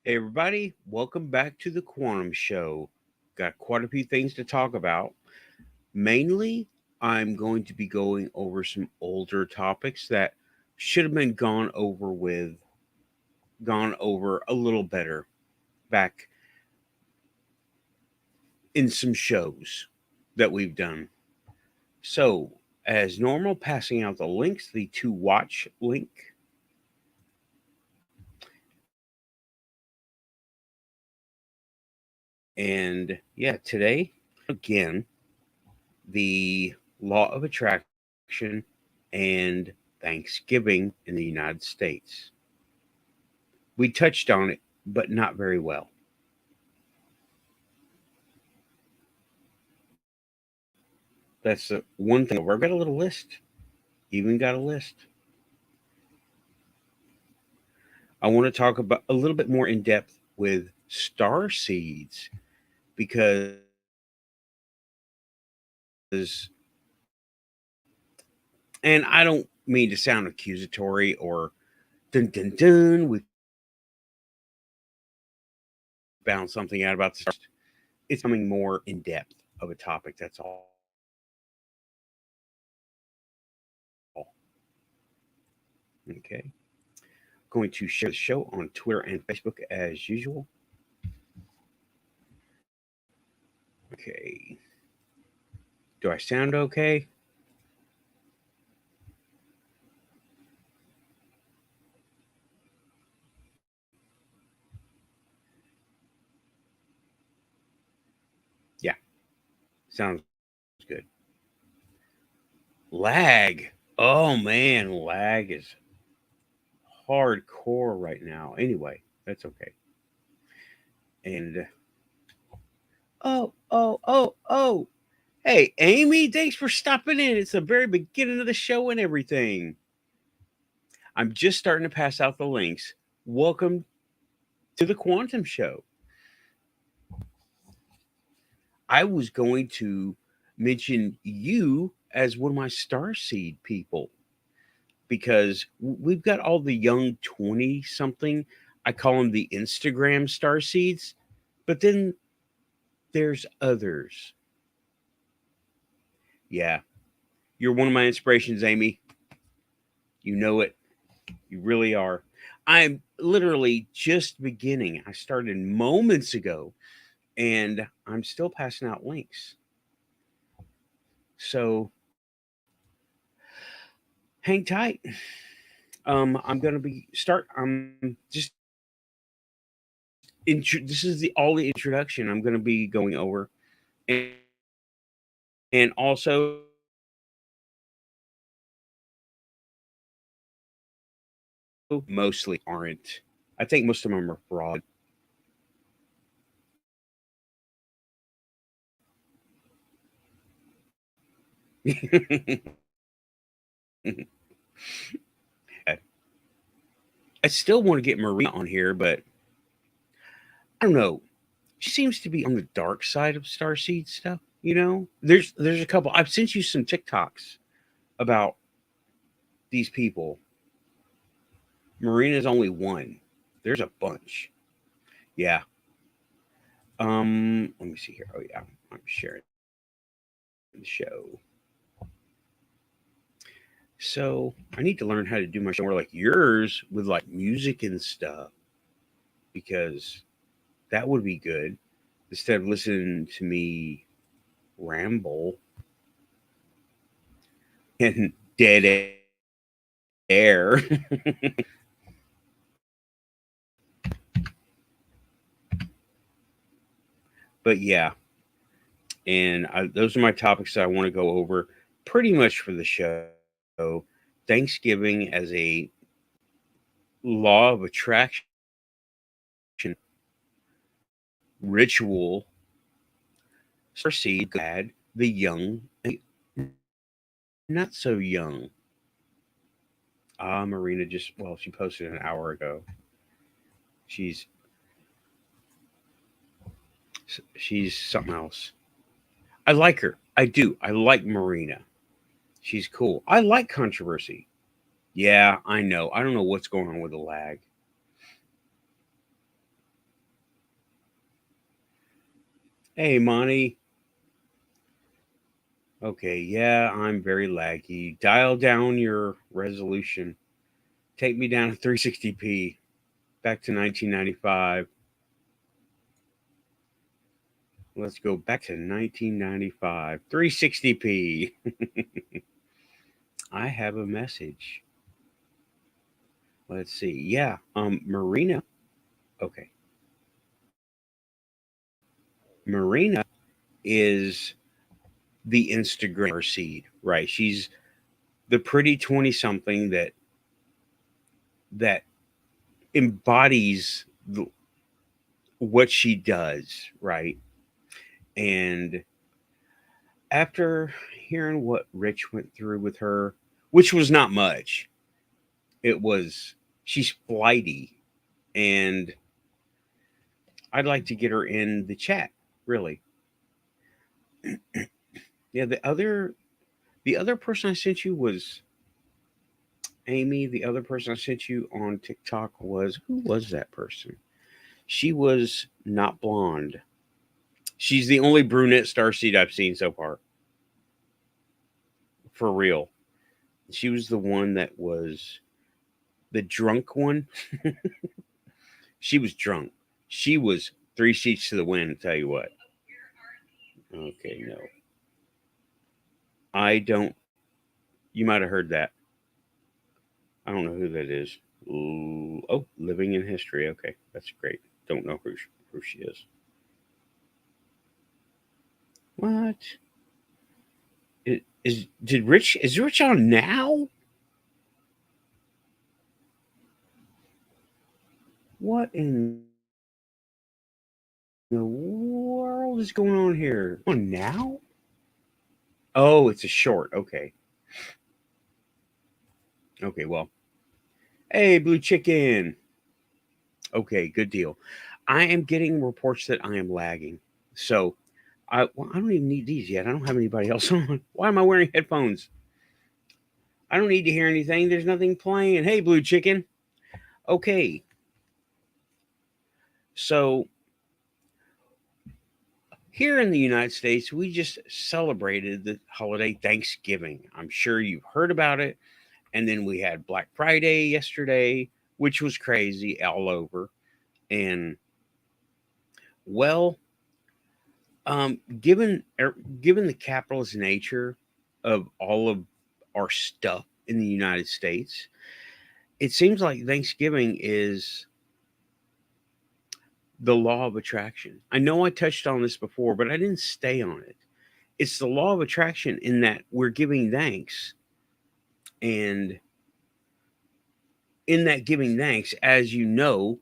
Hey, everybody, welcome back to the Quantum Show. Got quite a few things to talk about. Mainly, I'm going to be going over some older topics that should have been gone over a little better back in some shows that we've done. So, as normal, passing out the links, the to watch link. And yeah, today, again, the law of attraction and Thanksgiving in the United States. We touched on it, but not very well. That's the one thing. I've got a little list. Even got a list. I want to talk about a little bit more in depth with star seeds because, and I don't mean to sound accusatory or dun dun dun. We found something out about the stars. It's becoming more in depth of a topic. That's all. Okay. Going to share the show on Twitter and Facebook as usual. Okay. Do I sound okay? Yeah, sounds good. Lag. Oh man, lag is hardcore right now. Anyway, that's okay. And oh. Hey, Amy, thanks for stopping in. It's the very beginning of the show and everything. I'm just starting to pass out the links. Welcome to the Quantum Show. I was going to mention you as one of my starseed people because we've got all the young 20 something. I call them the Instagram starseeds, but then there's others. Yeah, you're one of my inspirations, Amy. You know it. You really are. I'm literally just beginning. I started moments ago and I'm still passing out links. So hang tight. I'm gonna be start. I'm just this is the all the introduction I'm gonna be going over, and, and also mostly aren't. I think most of them are fraud. I still want to get Marina on here, but I don't know. She seems to be on the dark side of Starseed stuff. There's a couple. I've sent you some TikToks about these people. Marina's only one. There's a bunch. Yeah. Let me see here. Oh yeah, I'm sharing the show. So I need to learn how to do my show more like yours with like music and stuff because that would be good instead of listening to me ramble and dead air. But yeah, those are my topics that I want to go over pretty much for the show. Thanksgiving as a law of attraction ritual, proceed glad the young and not so young. Marina she posted an hour ago. She's she's something else. I like her. I do. I like Marina. She's cool. I like controversy. Yeah, I know. I don't know what's going on with the lag. Hey, Monty. Okay, yeah, I'm very laggy. Dial down your resolution. Take me down to 360p. Back to 1995. Let's go back to 1995. 360p. I have a message. Let's see. Yeah, Marina. Okay. Marina is the Instagram seed, right? She's the pretty 20 something that embodies what she does, right? And after hearing what Rich went through with her, which was not much, it was she's flighty, and I'd like to get her in the chat, really. Yeah, the other person I sent you was Amy. The other person I sent you on TikTok was, who was that person? She was not blonde. She's the only brunette starseed I've seen so far. For real. She was the one that was the drunk one. She was drunk. She was three sheets to the wind, tell you what. Okay, no. I don't. You might have heard that. I don't know who that is. Ooh, oh, living in history. Okay, that's great. Don't know who she is. What? Is Rich on now? What in the world is going on here? On now? Oh, it's a short. Okay. Okay, well. Hey, Blue Chicken. Okay, good deal. I am getting reports that I am lagging. So I don't even need these yet. I don't have anybody else on. Why am I wearing headphones? I don't need to hear anything. There's nothing playing. Hey, Blue Chicken. Okay. So here in the United States, we just celebrated the holiday Thanksgiving. I'm sure you've heard about it. And then we had Black Friday yesterday, which was crazy all over. And well, given the capitalist nature of all of our stuff in the United States, it seems like Thanksgiving is the law of attraction. I know I touched on this before, but I didn't stay on it. It's the law of attraction in that we're giving thanks, and in that giving thanks, as you know,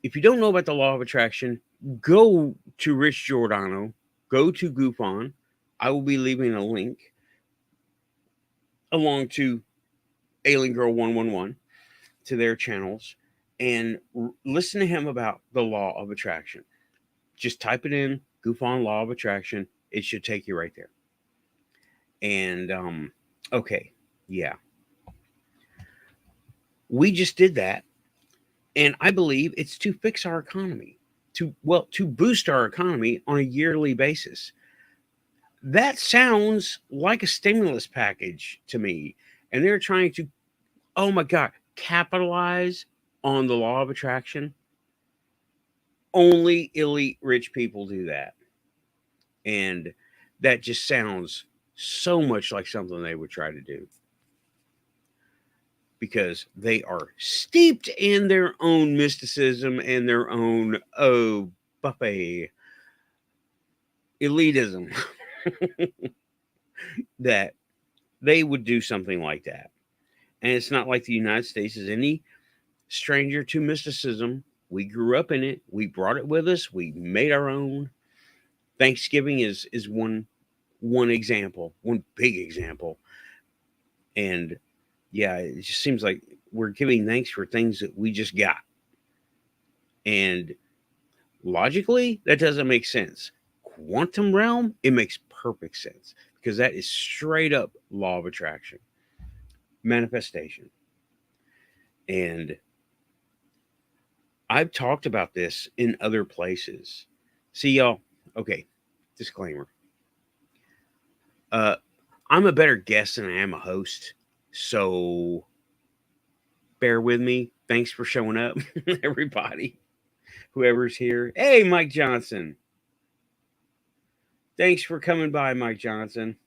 if you don't know about the law of attraction, go to Rich Giordano, go to GUFON. I will be leaving a link along to Alien Girl 111 to their channels and listen to him about the law of attraction. Just type it in, GUFON law of attraction. It should take you right there. And okay, yeah, we just did that, and I believe it's to fix our economy, to boost our economy on a yearly basis. That sounds like a stimulus package to me, and they're trying to, oh my god, capitalize on the law of attraction. Only elite rich people do that. And that just sounds so much like something they would try to do because they are steeped in their own mysticism and their own, oh, buffet elitism that they would do something like that. And it's not like the United States is any stranger to mysticism. We grew up in it. We brought it with us. We made our own. Thanksgiving is one example, one big example. And yeah, it just seems like we're giving thanks for things that we just got. And logically, that doesn't make sense. Quantum realm, it makes perfect sense because that is straight up law of attraction, manifestation. And I've talked about this in other places. See, y'all, Okay, disclaimer. Uh, I'm a better guest than I am a host, so bear with me. Thanks for showing up, everybody. Whoever's here. Hey, Mike Johnson. Thanks for coming by, Mike Johnson.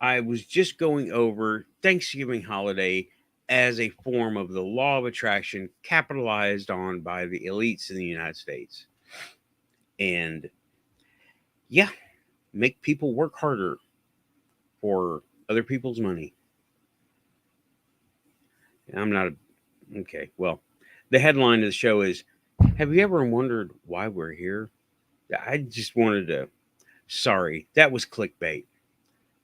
I was just going over Thanksgiving holiday as a form of the law of attraction capitalized on by the elites in the United States. And yeah, make people work harder for other people's money. I'm not a, okay. Well, the headline of the show is, have you ever wondered why we're here? I just wanted to, sorry, that was clickbait.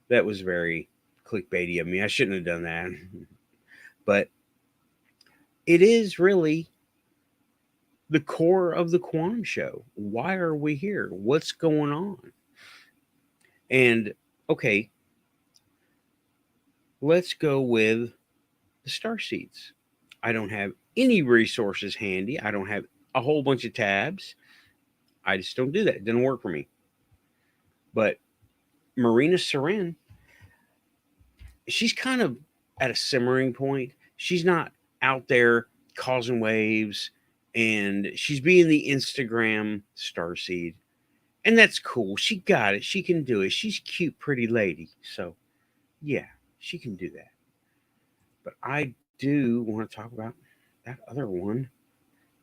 That was very clickbaity of me. I shouldn't have done that. But it is really the core of the quantum show. Why are we here? What's going on? And okay, let's go with the star seeds. I don't have any resources handy. I don't have a whole bunch of tabs. I just don't do that. It didn't work for me. But Marina Seren, she's kind of at a simmering point. She's not out there causing waves, and she's being the Instagram starseed. And that's cool. She got it. She can do it. She's a cute, pretty lady. So, yeah, she can do that. But I do want to talk about that other one,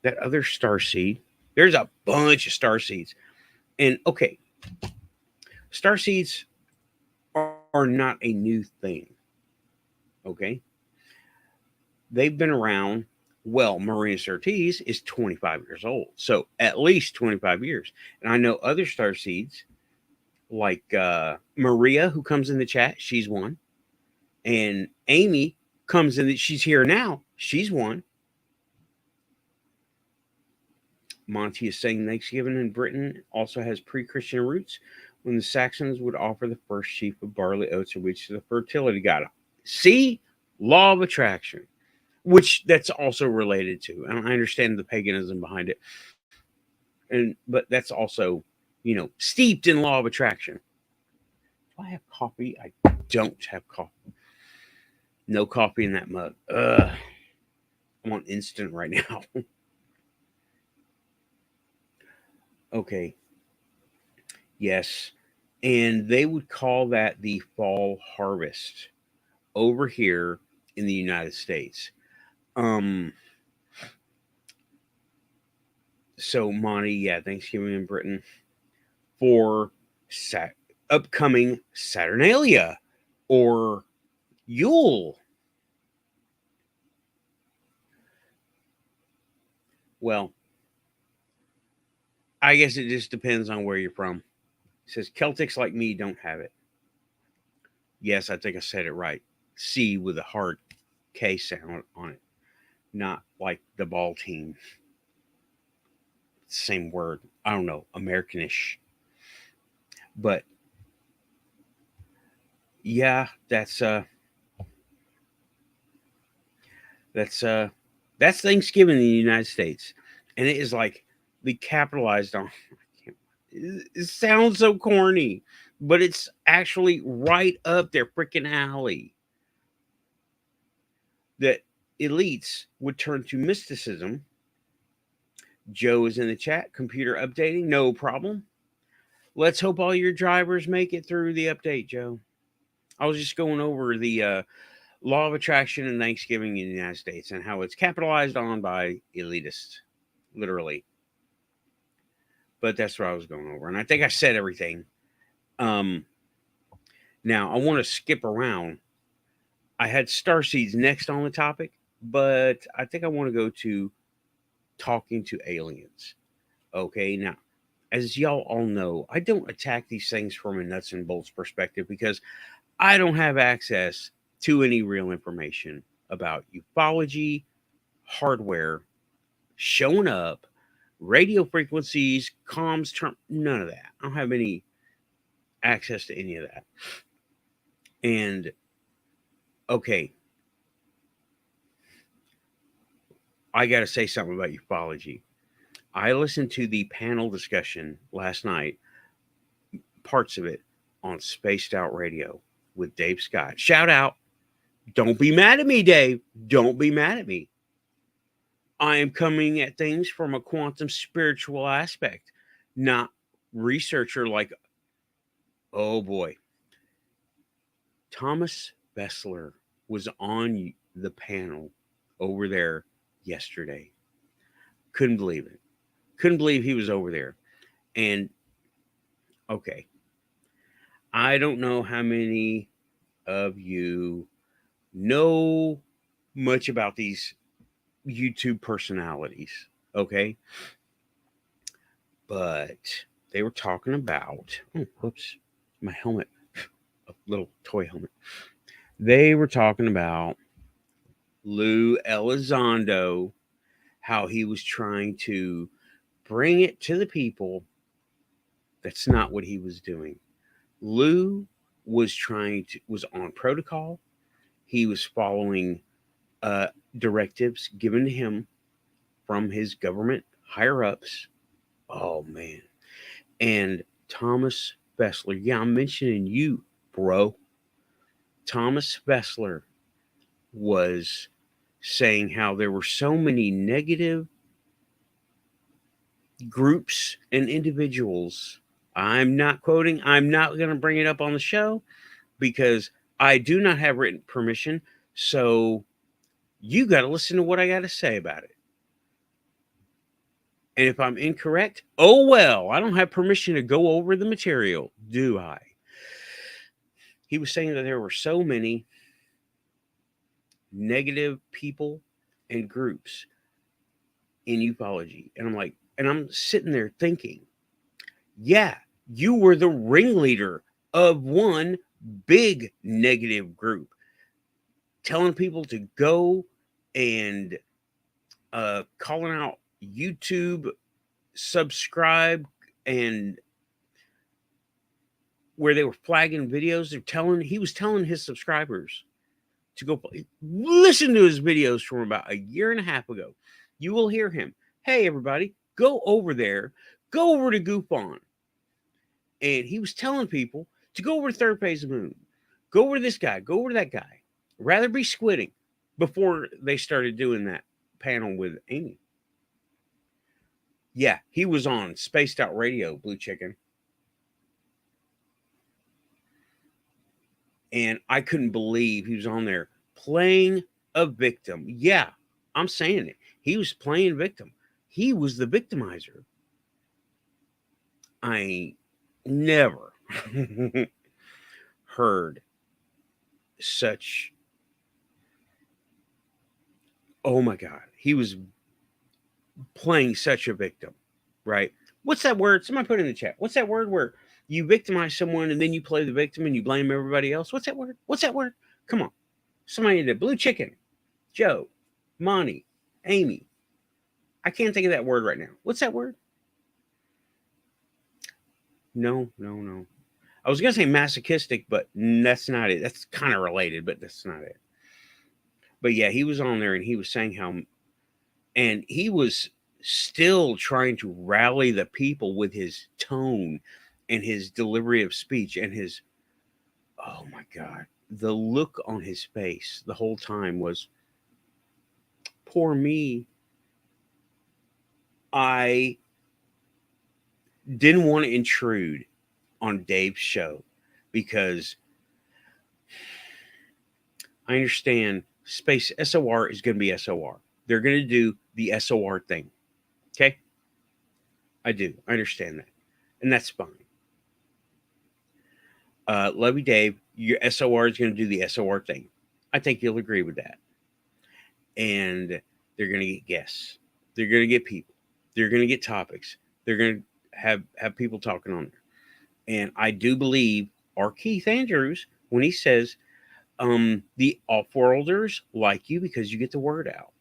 that other starseed. There's a bunch of starseeds. And okay, starseeds are not a new thing. Okay? They've been around. Well, Marina Sirtis is 25 years old. So at least 25 years. And I know other starseeds like Maria, who comes in the chat. She's one. And Amy comes in. She's here now. She's one. Monty is saying Thanksgiving in Britain also has pre-Christian roots, when the Saxons would offer the first sheaf of barley, oats, or wheat to the fertility god. See, law of attraction, which that's also related to. And I understand the paganism behind it, but that's also, steeped in law of attraction. Do I have coffee? I don't have coffee. No coffee in that mug. I'm on instant right now. Okay. Yes. And they would call that the fall harvest over here in the United States. So Monty, yeah, Thanksgiving in Britain for upcoming Saturnalia or Yule. Well, I guess it just depends on where you're from. It says Celtics like me don't have it. Yes, I think I said it right. C with a hard K sound on it, not like the ball team. Same word. I don't know, Americanish. But yeah, that's Thanksgiving in the United States, and it is like the capitalized on. It sounds so corny, but it's actually right up their freaking alley. That elites would turn to mysticism. Joe is in the chat. Computer updating, no problem. Let's hope all your drivers make it through the update, Joe. I was just going over the law of attraction and Thanksgiving in the United States and how it's capitalized on by elitists, literally. But that's what I was going over. And I think I said everything. Now, I want to skip around. I had starseeds next on the topic, but I think I want to go to talking to aliens. Okay, now, as y'all all know, I don't attack these things from a nuts and bolts perspective because I don't have access to any real information about ufology, hardware, showing up, radio frequencies, comms, none of that. I don't have any access to any of that. And okay, I got to say something about ufology. I listened to the panel discussion last night, parts of it on Spaced Out Radio with Dave Scott. Shout out. Don't be mad at me, Dave. Don't be mad at me. I am coming at things from a quantum spiritual aspect, not researcher like, oh boy. Thomas Bessler was on the panel over there yesterday. Couldn't believe it. Couldn't believe he was over there. And okay, I don't know how many of you know much about these YouTube personalities, okay? But they were talking about, whoops, my helmet, a little toy helmet. They were talking about Lou Elizondo, how he was trying to bring it to the people. That's not what he was doing. Lou was on protocol. He was following directives given to him from his government higher ups. Oh man. And Thomas Bessler, yeah, I'm mentioning you, bro. Thomas Bessler was saying how there were so many negative groups and individuals. I'm not quoting, I'm not going to bring it up on the show because I do not have written permission. So you got to listen to what I got to say about it. And if I'm incorrect, oh well, I don't have permission to go over the material, do I? He was saying that there were so many negative people and groups in ufology. And I'm like, and I'm sitting there thinking, yeah, you were the ringleader of one big negative group, telling people to go and calling out YouTube, subscribe, and where they were flagging videos. He was telling his subscribers to go listen to his videos from about a year and a half ago. You will hear him. Hey, everybody, go over there. Go over to GUFON. And he was telling people to go over to Third Phase of the Moon. Go over to this guy. Go over to that guy. Rather be squidding before they started doing that panel with Amy. Yeah, he was on Spaced Out Radio, Blue Chicken. And I couldn't believe he was on there playing a victim. Yeah, I'm saying it. He was playing victim. He was the victimizer. I never heard such. Oh my God. He was playing such a victim, right? What's that word? Somebody put it in the chat. What's that word where you victimize someone and then you play the victim and you blame everybody else? What's that word? What's that word? Come on. Somebody did. Blue Chicken, Joe, Monty, Amy. I can't think of that word right now. What's that word? No. I was going to say masochistic, but that's not it. That's kind of related, but that's not it. But yeah, he was on there and he was saying how, and he was still trying to rally the people with his tone and his delivery of speech and his, oh my God, the look on his face the whole time was, poor me. I didn't want to intrude on Dave's show because I understand space SOR is going to be SOR. They're going to do the SOR thing. Okay? I do. I understand that. And that's fine. Love you, Dave. Your SOR is going to do the SOR thing. I think you'll agree with that. And they're going to get guests. They're going to get people. They're going to get topics. They're going to have people talking on there. And I do believe our Keith Andrews, when he says, the off-worlders like you because you get the word out.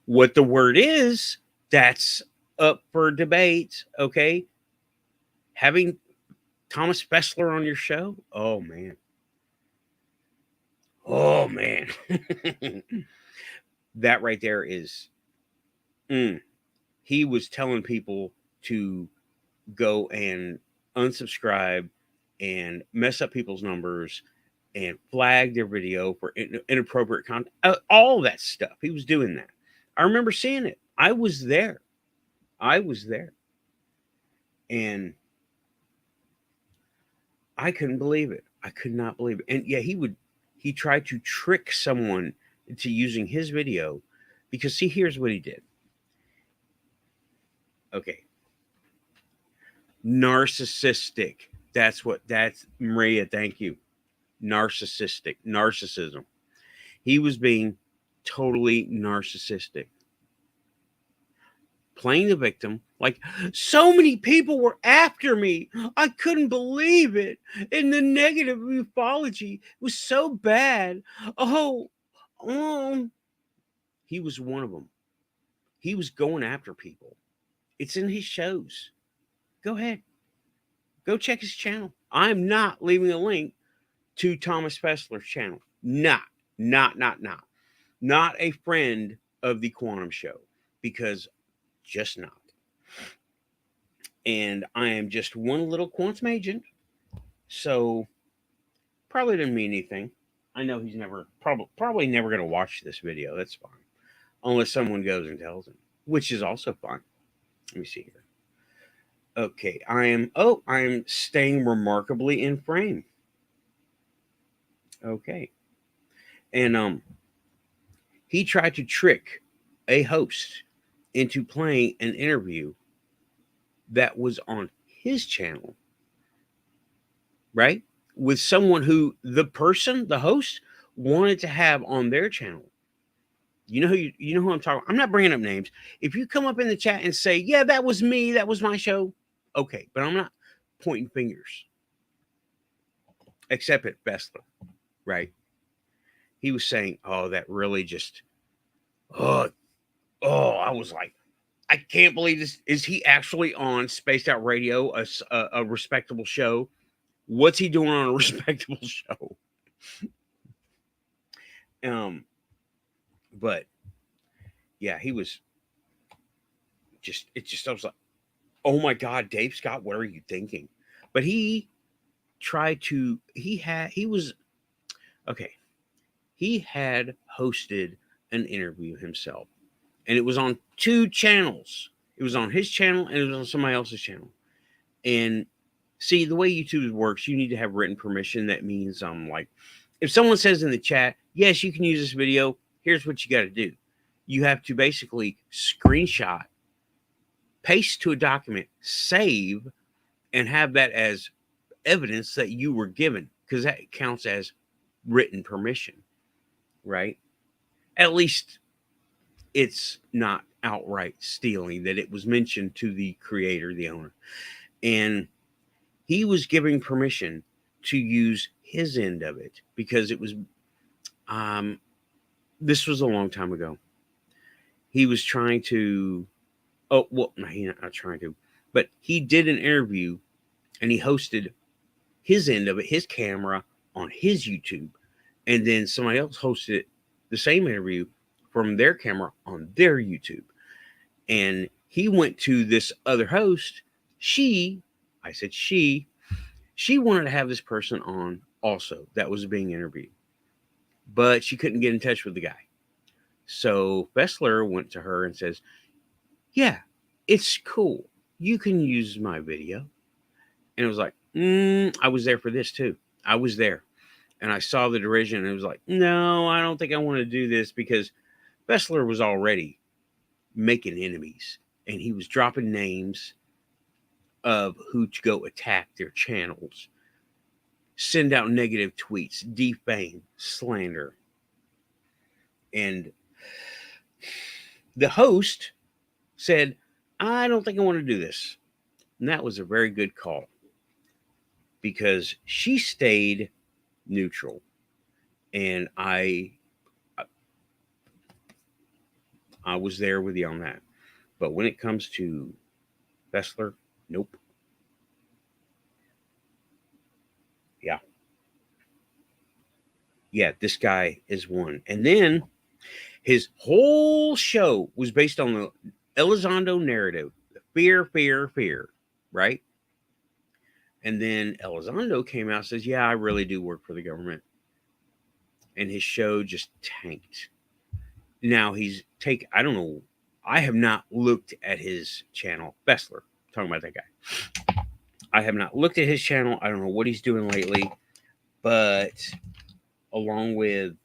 What the word is, that's up for debate, okay? Having Thomas Bessler on your show, oh man. Oh man. That right there is he was telling people to go and unsubscribe and mess up people's numbers and flag their video for inappropriate content. All that stuff. He was doing that. I remember seeing it. I was there. I was there. And I couldn't believe it. I could not believe it. And yeah, he tried to trick someone into using his video because see, here's what he did. Okay. Narcissistic. That's Maria, thank you. Narcissism. He was being totally narcissistic. Playing the victim, like so many people were after me. I couldn't believe it. And the negative ufology was so bad. Oh, he was one of them. He was going after people. It's in his shows. Go ahead. Go check his channel. I'm not leaving a link to Thomas Fessler's channel. Not a friend of the Quantum Show, because just not. And I am just one little quantum agent, so probably didn't mean anything. I know he's probably never going to watch this video. That's fine, unless someone goes and tells him, which is also fine. Let me see here. Okay, I am staying remarkably in frame. Okay. And he tried to trick a host into playing an interview that was on his channel, right? With someone who the host wanted to have on their channel. You know who I'm talking about. I'm not bringing up names. If you come up in the chat and say, yeah, that was me, that was my show, okay, but I'm not pointing fingers. Except at Fessler, right? He was saying, oh, that really just, I was like, I can't believe this. Is he actually on Spaced Out Radio, a respectable show? What's he doing on a respectable show? But yeah, he was I was like, oh my God, Dave Scott, what are you thinking? But he tried to, he had hosted an interview himself, and it was on two channels. It was on his channel and it was on somebody else's channel. And see, the way YouTube works, you need to have written permission. That means like, if someone says in the chat, yes, you can use this video, here's what you got to do. You have to basically screenshot, paste to a document, save, and have that as evidence that you were given, because that counts as written permission, right? At least it's not outright stealing, that it was mentioned to the creator, the owner. And he was giving permission to use his end of it because it was, this was a long time ago. He was trying to, he's not trying to, but he did an interview and he hosted his end of it, his camera on his YouTube. And then somebody else hosted the same interview from their camera on their YouTube. And he went to this other host. She wanted to have this person on also that was being interviewed, but she couldn't get in touch with the guy. So Fessler went to her and says, yeah, it's cool. You can use my video. And it was like, I was there for this too. I was there. And I saw the derision and it was like, no, I don't think I want to do this, because Fessler was already making enemies and he was dropping names of who to go attack their channels, send out negative tweets, defame, slander. And the host said, I don't think I want to do this. And that was a very good call, because she stayed neutral. And I was there with you on that. But when it comes to Fessler, nope. Yeah, this guy is one. And then his whole show was based on the Elizondo narrative, fear, fear, fear, right? And then Elizondo came out and says, yeah, I really do work for the government. And his show just tanked. Now I don't know, I have not looked at his channel. Bessler, talking about that guy. I have not looked at his channel. I don't know what he's doing lately, but along with,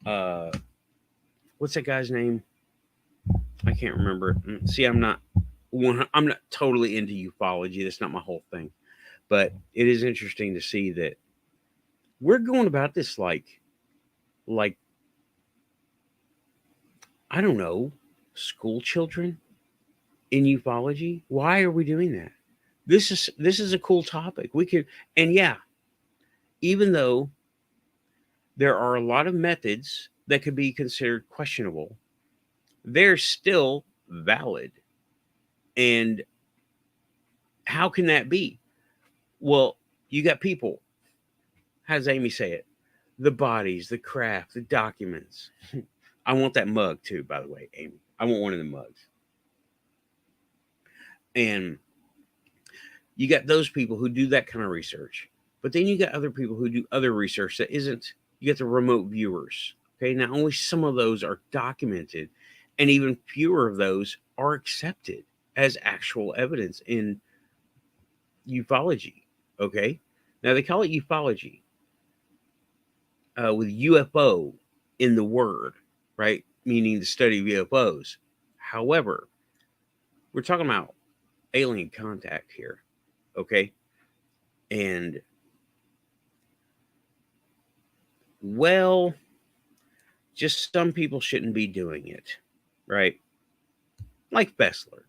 what's that guy's name? I can't remember. See, I'm not totally into ufology. That's not my whole thing. But it is interesting to see that we're going about this like I don't know, school children in ufology. Why are we doing that? This is a cool topic. We could, and yeah, even though there are a lot of methods that could be considered questionable, they're still valid. And how can that be? Well, you got people, how does Amy say it? The bodies, the craft, the documents. I want that mug too, by the way, Amy. I want one of the mugs. And you got those people who do that kind of research. But then you got other people who do other research that isn't, you get the remote viewers. Okay, now only some of those are documented, and even fewer of those are accepted as actual evidence in ufology. Okay, now they call it ufology with UFO in the word, right? Meaning the study of UFOs. However, we're talking about alien contact here, okay? And, well, just some people shouldn't be doing it, right? Like Bessler.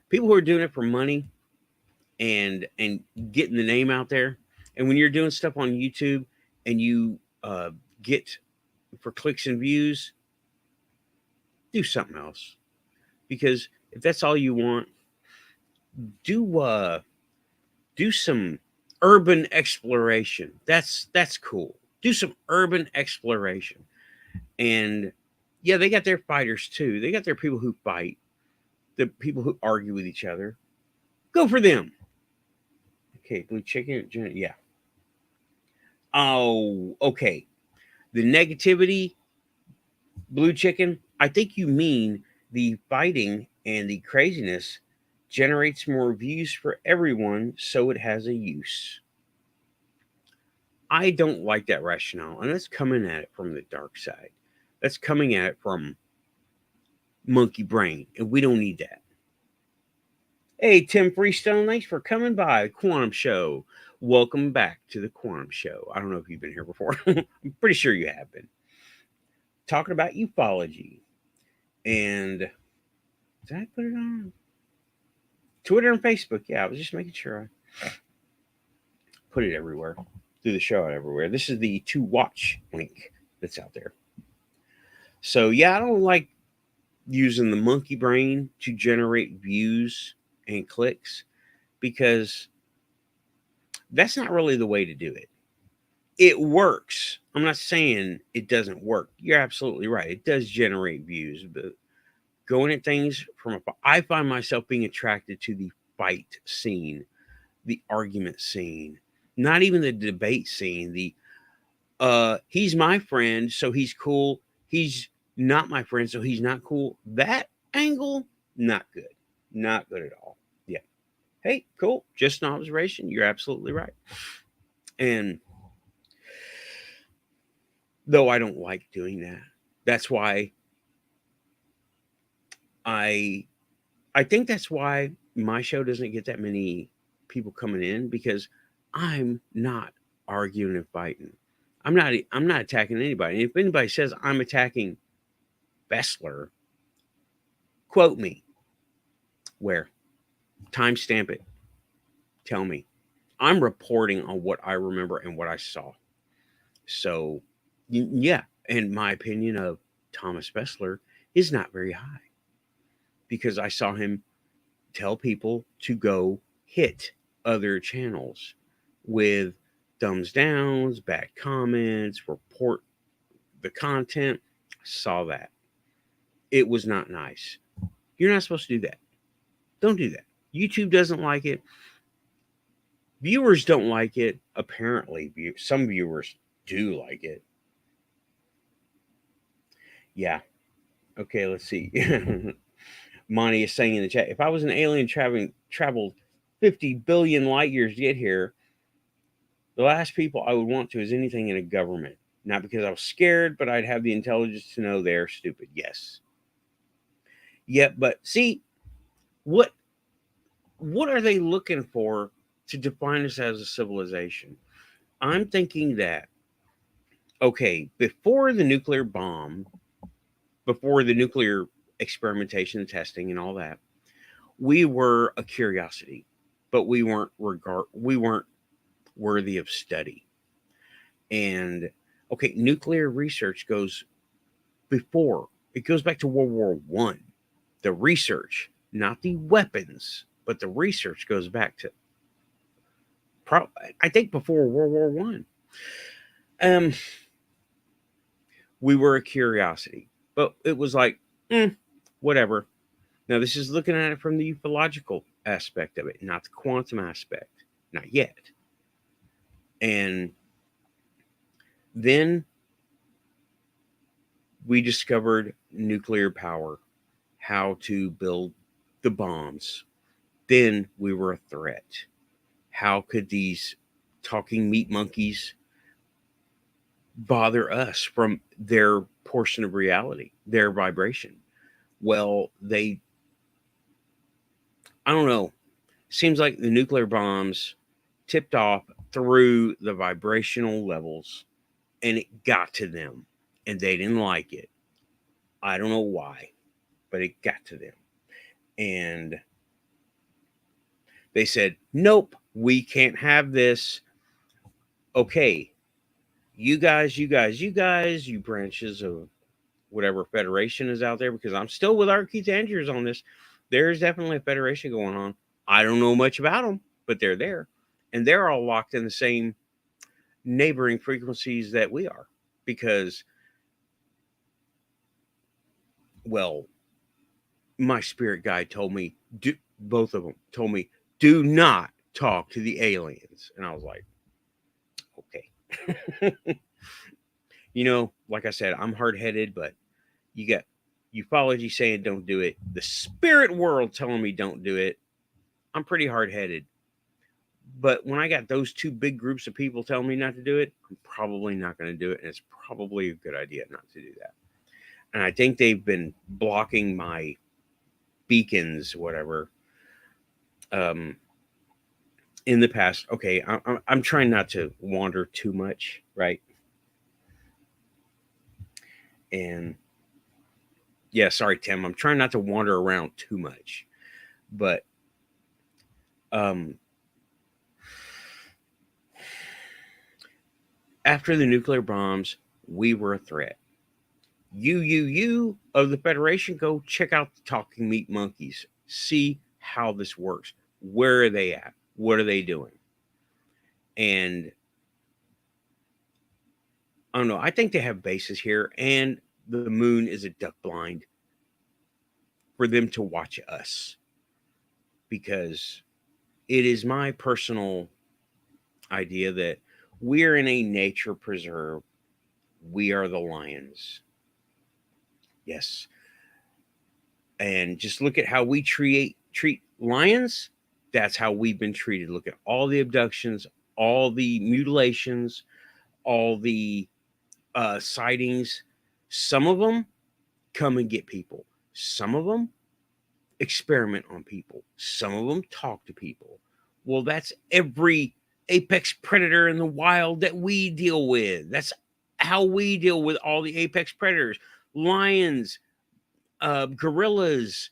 People who are doing it for money and getting the name out there. And when you're doing stuff on YouTube and you get for clicks and views, do something else. Because if that's all you want, do some urban exploration. That's cool. Do some urban exploration. And yeah, they got their fighters too. They got their people who fight, the people who argue with each other. Go for them. Okay, blue chicken. Yeah. Oh, okay. The negativity, blue chicken. I think you mean the fighting and the craziness generates more views for everyone, so it has a use. I don't like that rationale, and that's coming at it from the dark side. That's coming at it from monkey brain, and we don't need that. Hey, Tim Freestone, thanks for coming by the Quantum Show. Welcome back to the Quantum Show. I don't know if you've been here before. I'm pretty sure you have been. Talking about ufology. And did I put it on Twitter and Facebook? Yeah, I was just making sure I put it everywhere. Do the show out everywhere. This is the to watch link that's out there. So yeah, I don't like using the monkey brain to generate views and clicks because that's not really the way to do it. It works. I'm not saying it doesn't work. You're absolutely right. It does generate views, but going at things I find myself being attracted to the fight scene, the argument scene, not even the debate scene, the he's my friend, so he's cool. He's not my friend, so he's not cool. That angle, not good. Not good at all. Yeah. Hey, cool. Just an observation. You're absolutely right. And though I don't like doing that, that's why I think that's why my show doesn't get that many people coming in, because I'm not arguing and fighting. I'm not attacking anybody. And if anybody says I'm attacking Bessler, quote me. Where? Timestamp it. Tell me. I'm reporting on what I remember and what I saw. So, yeah, and my opinion of Thomas Bessler is not very high, because I saw him tell people to go hit other channels with thumbs downs, bad comments, report the content. I saw that. It was not nice. You're not supposed to do that. Don't do that. YouTube doesn't like it. Viewers don't like it. Apparently, some viewers do like it. Yeah. Okay, let's see. Monty is saying in the chat, if I was an alien traveled 50 billion light years to get here, the last people I would want to is anything in a government. Not because I was scared, but I'd have the intelligence to know they're stupid. Yes. Yeah, but see, what are they looking for to define us as a civilization? I'm thinking that, okay, before the nuclear bomb, before the nuclear experimentation and testing and all that, we were a curiosity, but we weren't worthy of study. And okay, nuclear research goes before, it goes back to World War One. The research, not the weapons, but the research goes back to I think before World War One. We were a curiosity, but it was like, whatever. Now this is looking at it from the ufological aspect of it, not the quantum aspect, not yet. And then we discovered nuclear power, how to build the bombs. Then we were a threat. How could these talking meat monkeys bother us from their portion of reality, their vibration? Well, I don't know. Seems like the nuclear bombs tipped off through the vibrational levels and it got to them and they didn't like it. I don't know why, but it got to them. And they said, nope, we can't have this. Okay, you guys, you branches of whatever federation is out there, because I'm still with our Keith Andrews on this. There's definitely a federation going on. I don't know much about them, but they're there. And they're all locked in the same neighboring frequencies that we are. Because, well, my spirit guide told me, both of them told me, do not talk to the aliens. And I was like, okay. You know, like I said, I'm hard-headed, but you got ufology saying don't do it, the spirit world telling me don't do it. I'm pretty hard-headed. But when I got those two big groups of people telling me not to do it, I'm probably not going to do it. And it's probably a good idea not to do that. And I think they've been blocking my beacons, whatever, in the past. Okay, I'm trying not to wander too much, right? And yeah, sorry, Tim. I'm trying not to wander around too much. But after the nuclear bombs, we were a threat. You of the Federation, go check out the talking meat monkeys. See how this works. Where are they at? What are they doing? And I don't know. I think they have bases here, and the moon is a duck blind for them to watch us, because it is my personal idea that we're in a nature preserve. We are the lions. Yes. And just look at how we treat lions. That's how we've been treated. Look at all the abductions, all the mutilations, all the sightings. Some of them come and get people. Some of them experiment on people. Some of them talk to people. Well, that's every apex predator in the wild that we deal with. That's how we deal with all the apex predators. Lions, gorillas.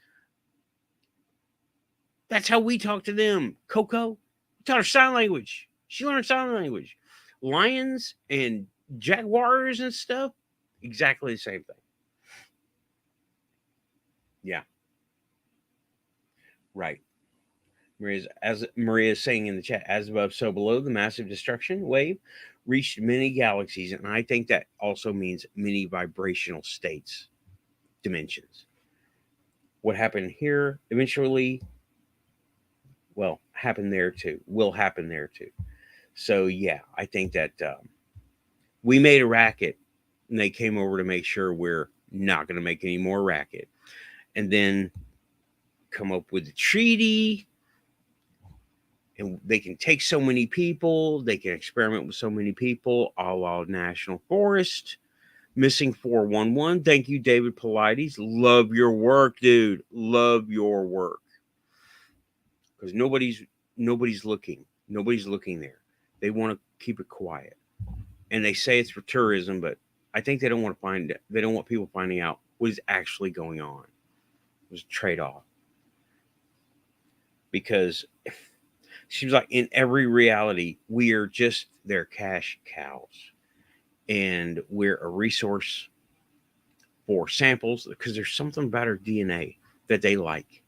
That's how we talk to them. Coco taught her sign language. She learned sign language. Lions and jaguars and stuff, exactly the same thing. Yeah. Right. As Maria is saying in the chat, as above, so below, the massive destruction wave reached many galaxies. And I think that also means many vibrational states, dimensions. What happened here eventually, well, happened there too. Will happen there too. So yeah, I think that we made a racket, and they came over to make sure we're not going to make any more racket, and then come up with a treaty. And they can take so many people, they can experiment with so many people, a la National Forest. Missing 411. Thank you, David Paulides. Love your work, dude. Love your work. Because nobody's looking. Nobody's looking there. They want to keep it quiet. And they say it's for tourism, but I think they don't want people finding out what is actually going on. It was a trade-off. Because seems like in every reality, we are just their cash cows. And we're a resource for samples because there's something about our DNA that they like.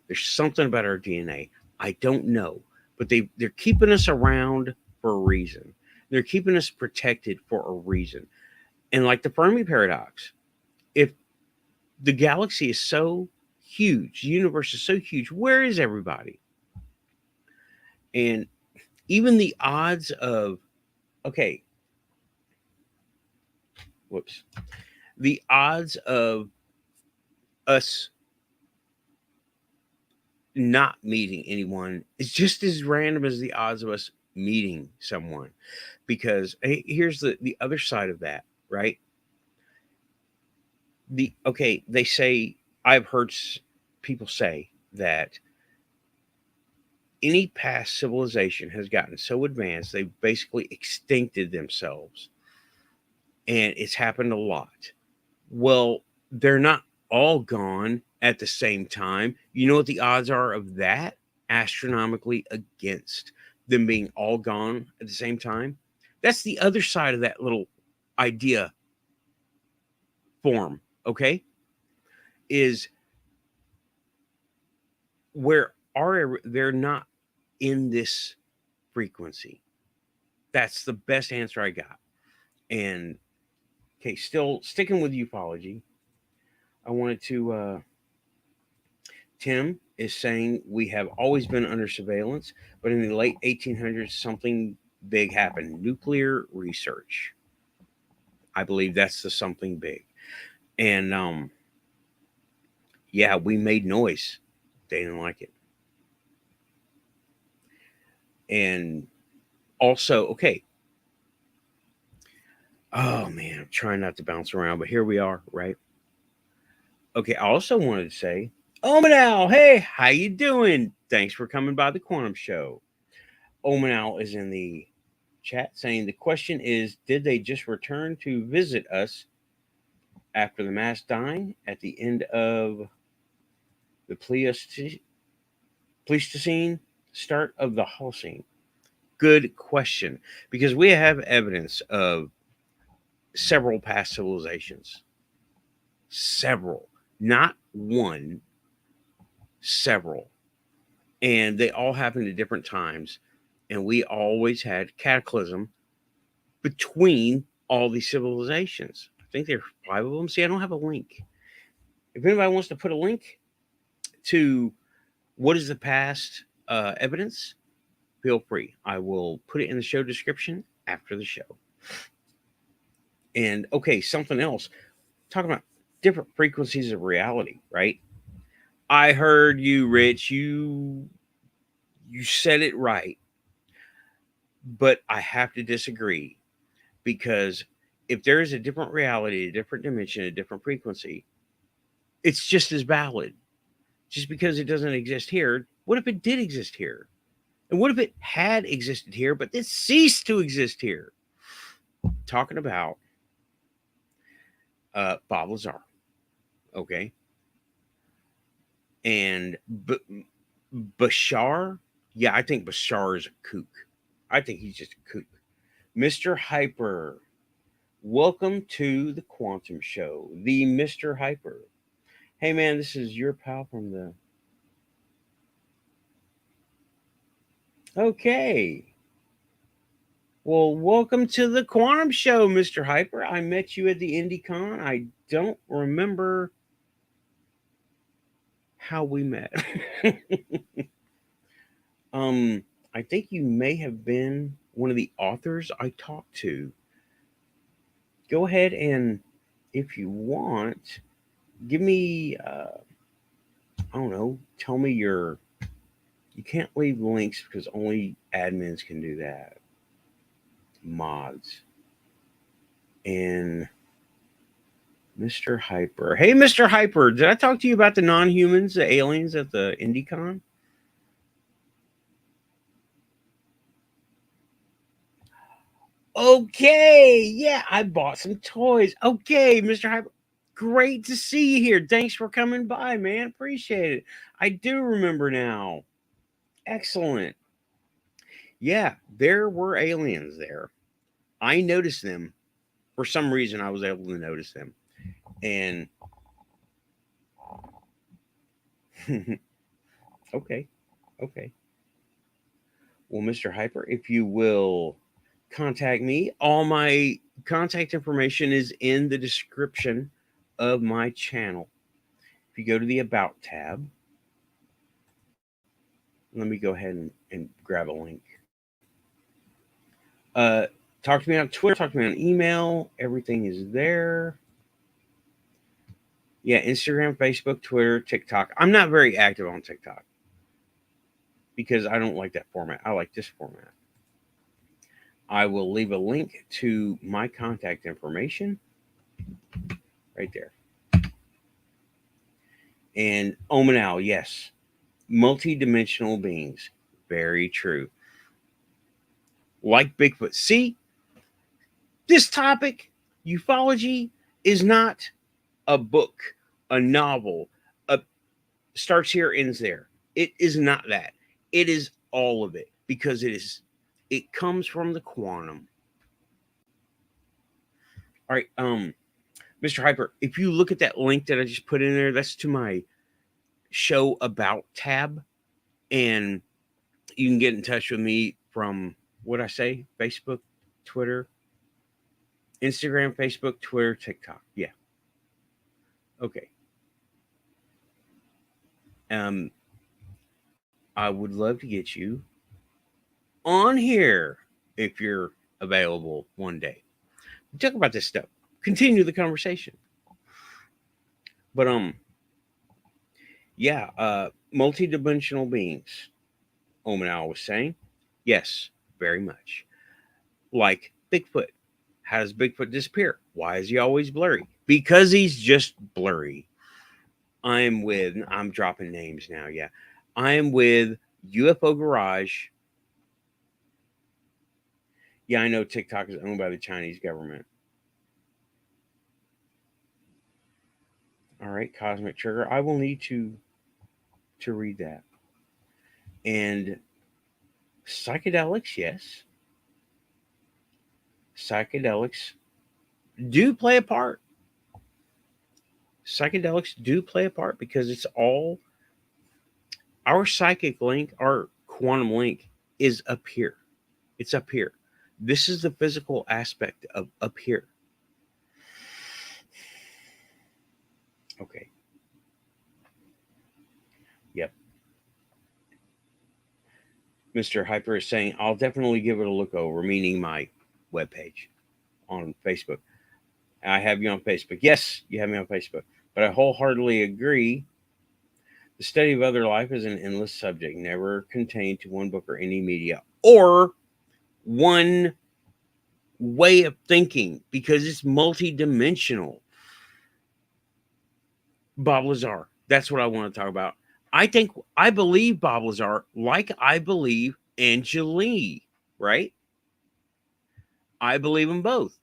There's something about our DNA. I don't know, but they're keeping us around for a reason. They're keeping us protected for a reason. And like the Fermi paradox, if the galaxy is so huge, the universe is so huge, where is everybody? And even the odds of, okay, whoops, the odds of us not meeting anyone is just as random as the odds of us meeting someone. Because here's the other side of that, right? They say, I've heard people say that any past civilization has gotten so advanced they've basically extincted themselves, and it's happened a lot. Well, they're not all gone at the same time. You know what the odds are of that? Astronomically against them being all gone at the same time. That's the other side of that little idea form, okay? Is where they're not in this frequency. That's the best answer I got. And okay, still sticking with ufology, I wanted to Tim is saying we have always been under surveillance, but in the late 1800s, something big happened. Nuclear research. I believe that's the something big. And yeah, we made noise. They didn't like it. And also, okay. Oh man, I'm trying not to bounce around, but here we are, right? Okay, I also wanted to say, Omanal, hey, how you doing? Thanks for coming by the Quantum Show. Omanal is in the chat saying the question is, did they just return to visit us after the mass dying at the end of the Pleistocene, start of the Holocene? Good question, because we have evidence of several past civilizations. Several, not one, several. And they all happened at different times. And we always had cataclysm between all these civilizations. I think there are 5 of them. See, I don't have a link. If anybody wants to put a link to what is the past evidence, feel free. I will put it in the show description after the show. And okay, something else. Talking about different frequencies of reality, right? I heard you, Rich. You said it right. But I have to disagree, because if there is a different reality, a different dimension, a different frequency, it's just as valid. Just because it doesn't exist here, what if it did exist here? And what if it had existed here, but it ceased to exist here? Talking about Bob Lazar, okay? And Bashar, yeah, I think Bashar is a kook. I think he's just a kook. Mr. Hyper, welcome to the Quantum Show, the Mr. Hyper. Hey man, this is your pal from the... Okay. Well, welcome to the Quantum Show, Mr. Hyper. I met you at the IndyCon. I don't remember how we met. I think you may have been one of the authors I talked to. Go ahead and, if you want, give me, I don't know, tell me your. You can't leave links because only admins can do that. Mods. And Mr. Hyper. Hey, Mr. Hyper, did I talk to you about the non-humans, the aliens at the IndieCon? Okay, yeah, I bought some toys. Okay, Mr. Hyper, great to see you here. Thanks for coming by, man. Appreciate it. I do remember now. Excellent. Yeah, there were aliens there. I noticed them. For some reason, I was able to notice them. And okay, okay. Well, Mr. Hyper, if you will contact me, all my contact information is in the description of my channel. If you go to the About tab, let me go ahead and grab a link. Talk to me on Twitter, talk to me on email. Everything is there. Yeah, Instagram, Facebook, Twitter, TikTok. I'm not very active on TikTok because I don't like that format. I like this format. I will leave a link to my contact information right there. And Omanal, yes, multi-dimensional beings. Very true. Like Bigfoot. See, this topic, ufology, is not a book, a novel, a starts here, ends there. It is not that. It is all of it because it comes from the quantum. All right, Mr. Hyper, if you look at that link that I just put in there, that's to my show about tab, and you can get in touch with me from what I say, Facebook, Twitter, Instagram, Facebook, Twitter, TikTok. Yeah. Okay. Um, I would love to get you on here if you're available one day. Talk about this stuff. Continue the conversation. But yeah, multi-dimensional beings. Omanal was saying, yes, very much. Like Bigfoot. How does Bigfoot disappear? Why is he always blurry? Because he's just blurry. I'm dropping names now, yeah. I am with UFO Garage. Yeah, I know TikTok is owned by the Chinese government. All right, Cosmic Trigger. I will need to read that. And psychedelics, yes. Psychedelics do play a part. Psychedelics do play a part because it's all our psychic link, our quantum link is up here. It's up here. This is the physical aspect of up here. Okay. Yep. Mr. Hyper is saying, I'll definitely give it a look over, meaning my webpage on Facebook. I have you on Facebook. Yes, you have me on Facebook. But I wholeheartedly agree. The study of other life is an endless subject, never contained to one book or any media or one way of thinking because it's multidimensional. Bob Lazar. That's what I want to talk about. I believe Bob Lazar like I believe Anjali, right? I believe them both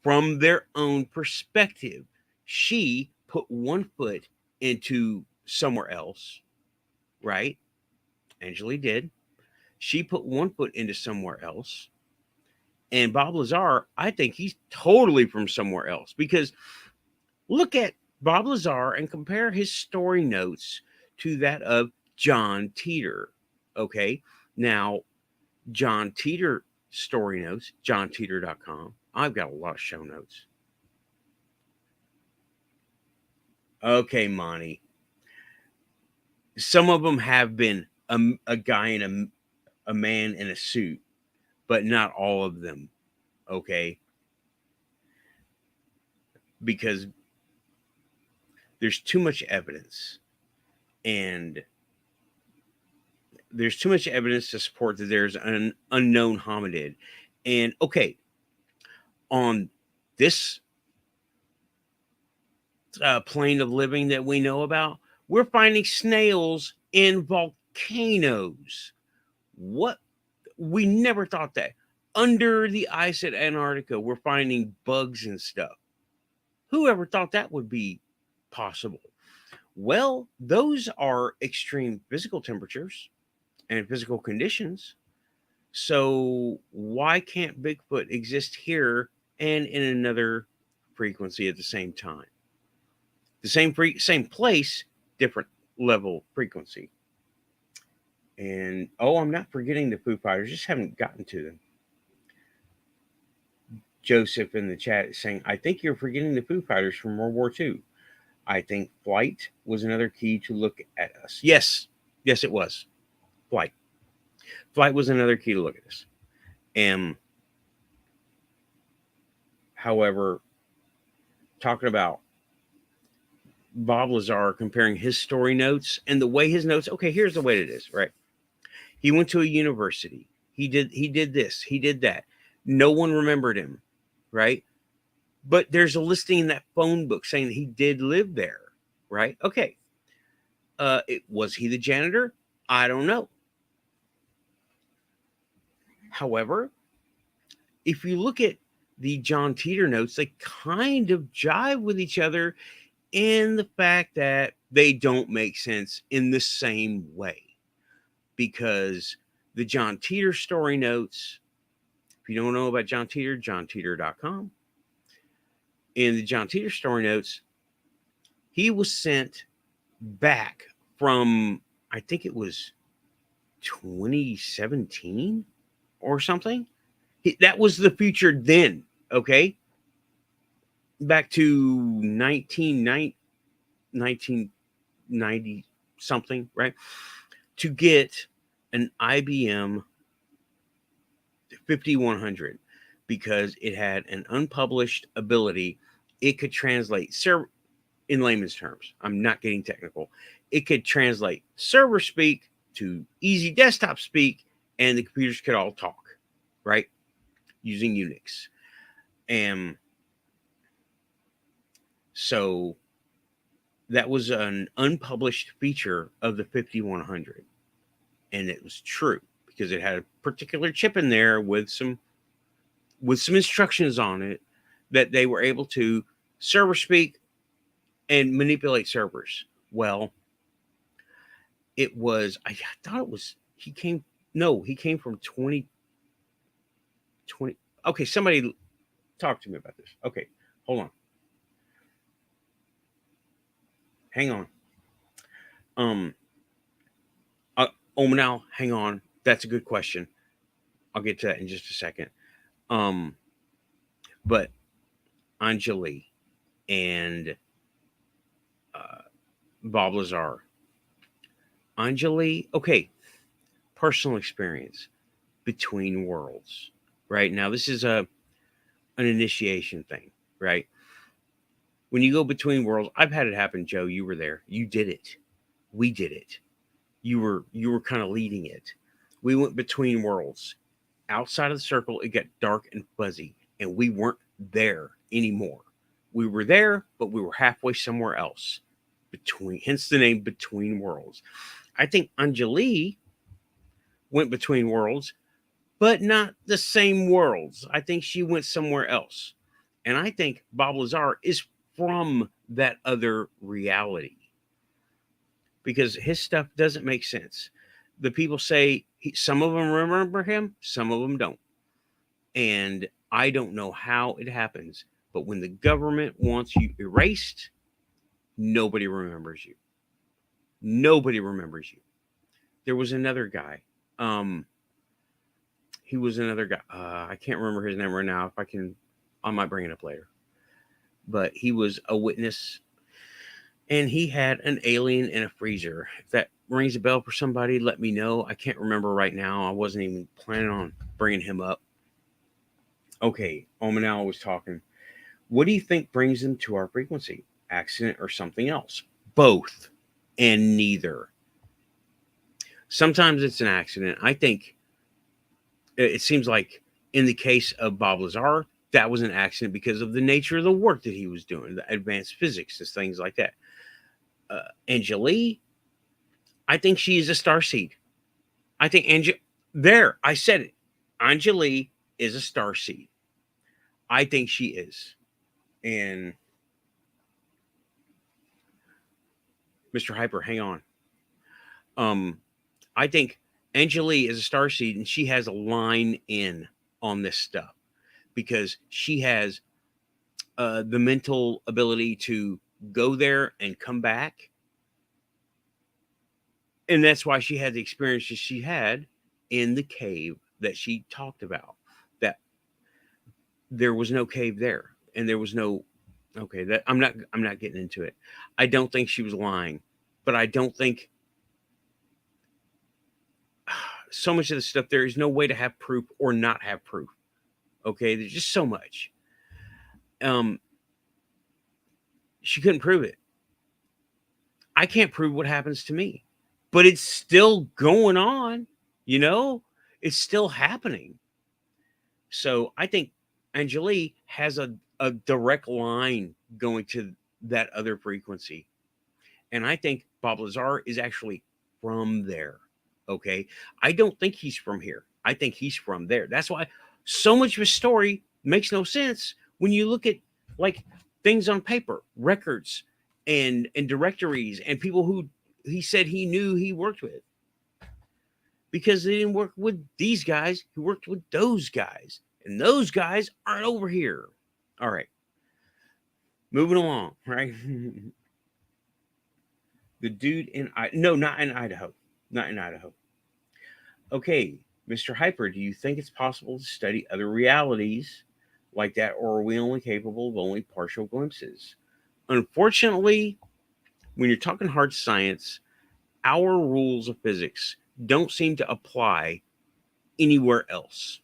from their own perspective. She put one foot into somewhere else, right? Anjali did. She put one foot into somewhere else. And Bob Lazar, I think he's totally from somewhere else because look at Bob Lazar and compare his story notes to that of Jon Titor. Okay. Now, Jon Titor story notes, jontitor.com. I've got a lot of show notes. Okay, Monty. Some of them have been a guy in a man in a suit, but not all of them. Okay, because there's too much evidence, and there's too much evidence to support that there's an unknown hominid. And okay, on this plane of living that we know about, we're finding snails in volcanoes. What? We never thought that. Under the ice at Antarctica, we're finding bugs and stuff. Whoever thought that would be possible? Well, those are extreme physical temperatures and physical conditions. So why can't Bigfoot exist here and in another frequency at the same time? The same place, different level frequency. And oh, I'm not forgetting the Foo Fighters, just haven't gotten to them. Joseph in the chat is saying, I think you're forgetting the Foo Fighters from World War II. I think flight was another key to look at us. Yes, yes, it was. Flight. Flight was another key to look at us. And however, talking about Bob Lazar comparing his story notes and the way his notes, okay, here's the way it is, right? He went to a university. He did this, he did that. No one remembered him, right? But there's a listing in that phone book saying that he did live there, right? Okay. Was he the janitor? I don't know. However, if you look at the Jon Titor notes, they kind of jive with each other in the fact that they don't make sense in the same way. Because the Jon Titor story notes, if you don't know about Jon Titor, jontitor.com. In the Jon Titor story notes, he was sent back from, I think it was 2017 or something. That was the future then, okay? Back to 1990 something, right? To get an IBM 5100 because it had an unpublished ability. It could translate in layman's terms. I'm not getting technical. It could translate server speak to easy desktop speak, and the computers could all talk, right? Using Unix. And so that was an unpublished feature of the 5100. And it was true because it had a particular chip in there with some instructions on it that they were able to server speak and manipulate servers. Well, it was, I thought it was, he came from 2020. Okay, somebody talk to me about this. Okay, hold on. Hang on. Now, hang on. That's a good question. I'll get to that in just a second. But Anjali and Bob Lazar. Anjali, okay, personal experience between worlds, right? Now, this is an initiation thing, right? When you go between worlds, I've had it happen, Joe. You were there. You did it. We did it. You were kind of leading it. We went between worlds. Outside of the circle, it got dark and fuzzy, and we weren't there anymore. We were there, but we were halfway somewhere else. Hence the name Between Worlds. I think Anjali went between worlds, but not the same worlds. I think she went somewhere else. And I think Bob Lazar is from that other reality because his stuff doesn't make sense. The people say some of them remember him, some of them don't. And I don't know how it happens, but when the government wants you erased, nobody remembers you. Nobody remembers you. There was another guy. He was another guy. I can't remember his name right now. If I can, I might bring it up later. But he was a witness, and he had an alien in a freezer. If that rings a bell for somebody, let me know. I can't remember right now. I wasn't even planning on bringing him up. Okay, Omanal was talking. What do you think brings them to our frequency? Accident or something else? Both and neither. Sometimes it's an accident. I think it seems like in the case of Bob Lazar, that was an accident because of the nature of the work that he was doing, the advanced physics and things like that. Anjali, I think she is a starseed. I think there, I said it. Anjali is a starseed. I think she is. And Mr. Hyper, hang on. I think Anjali is a starseed and she has a line in on this stuff because she has the mental ability to go there and come back. And that's why she had the experiences she had in the cave that she talked about. That there was no cave there, and there was no. Okay, that I'm not getting into it. I don't think she was lying, but I don't think so much of the stuff there is no way to have proof or not have proof. Okay, there's just so much. She couldn't prove it. I can't prove what happens to me, but it's still going on. You know, it's still happening. So I think Anjali has a direct line going to that other frequency. And I think Bob Lazar is actually from there. Okay. I don't think he's from here. I think he's from there. That's why so much of his story makes no sense when you look at like things on paper, records and directories and people who he said he knew he worked with. Because they didn't work with these guys, he worked with those guys. And those guys aren't over here. All right. Moving along, right? The dude in no, not in Idaho. Not in Idaho. Okay, Mr. Hyper, do you think it's possible to study other realities like that, or are we only capable of only partial glimpses? Unfortunately, when you're talking hard science, our rules of physics don't seem to apply anywhere else.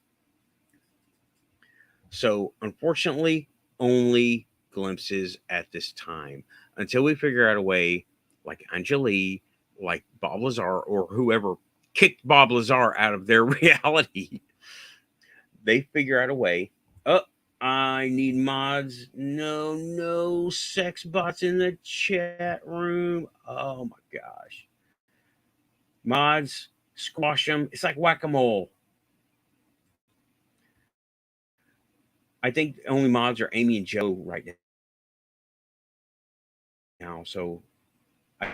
So, unfortunately, only glimpses at this time until we figure out a way, like Anjali, like Bob Lazar, or whoever kicked Bob Lazar out of their reality. They figure out a way. Oh, I need mods. No sex bots in the chat room. Oh my gosh. Mods, squash them. It's like whack a mole. I think the only mods are Amy and Joe right now. So I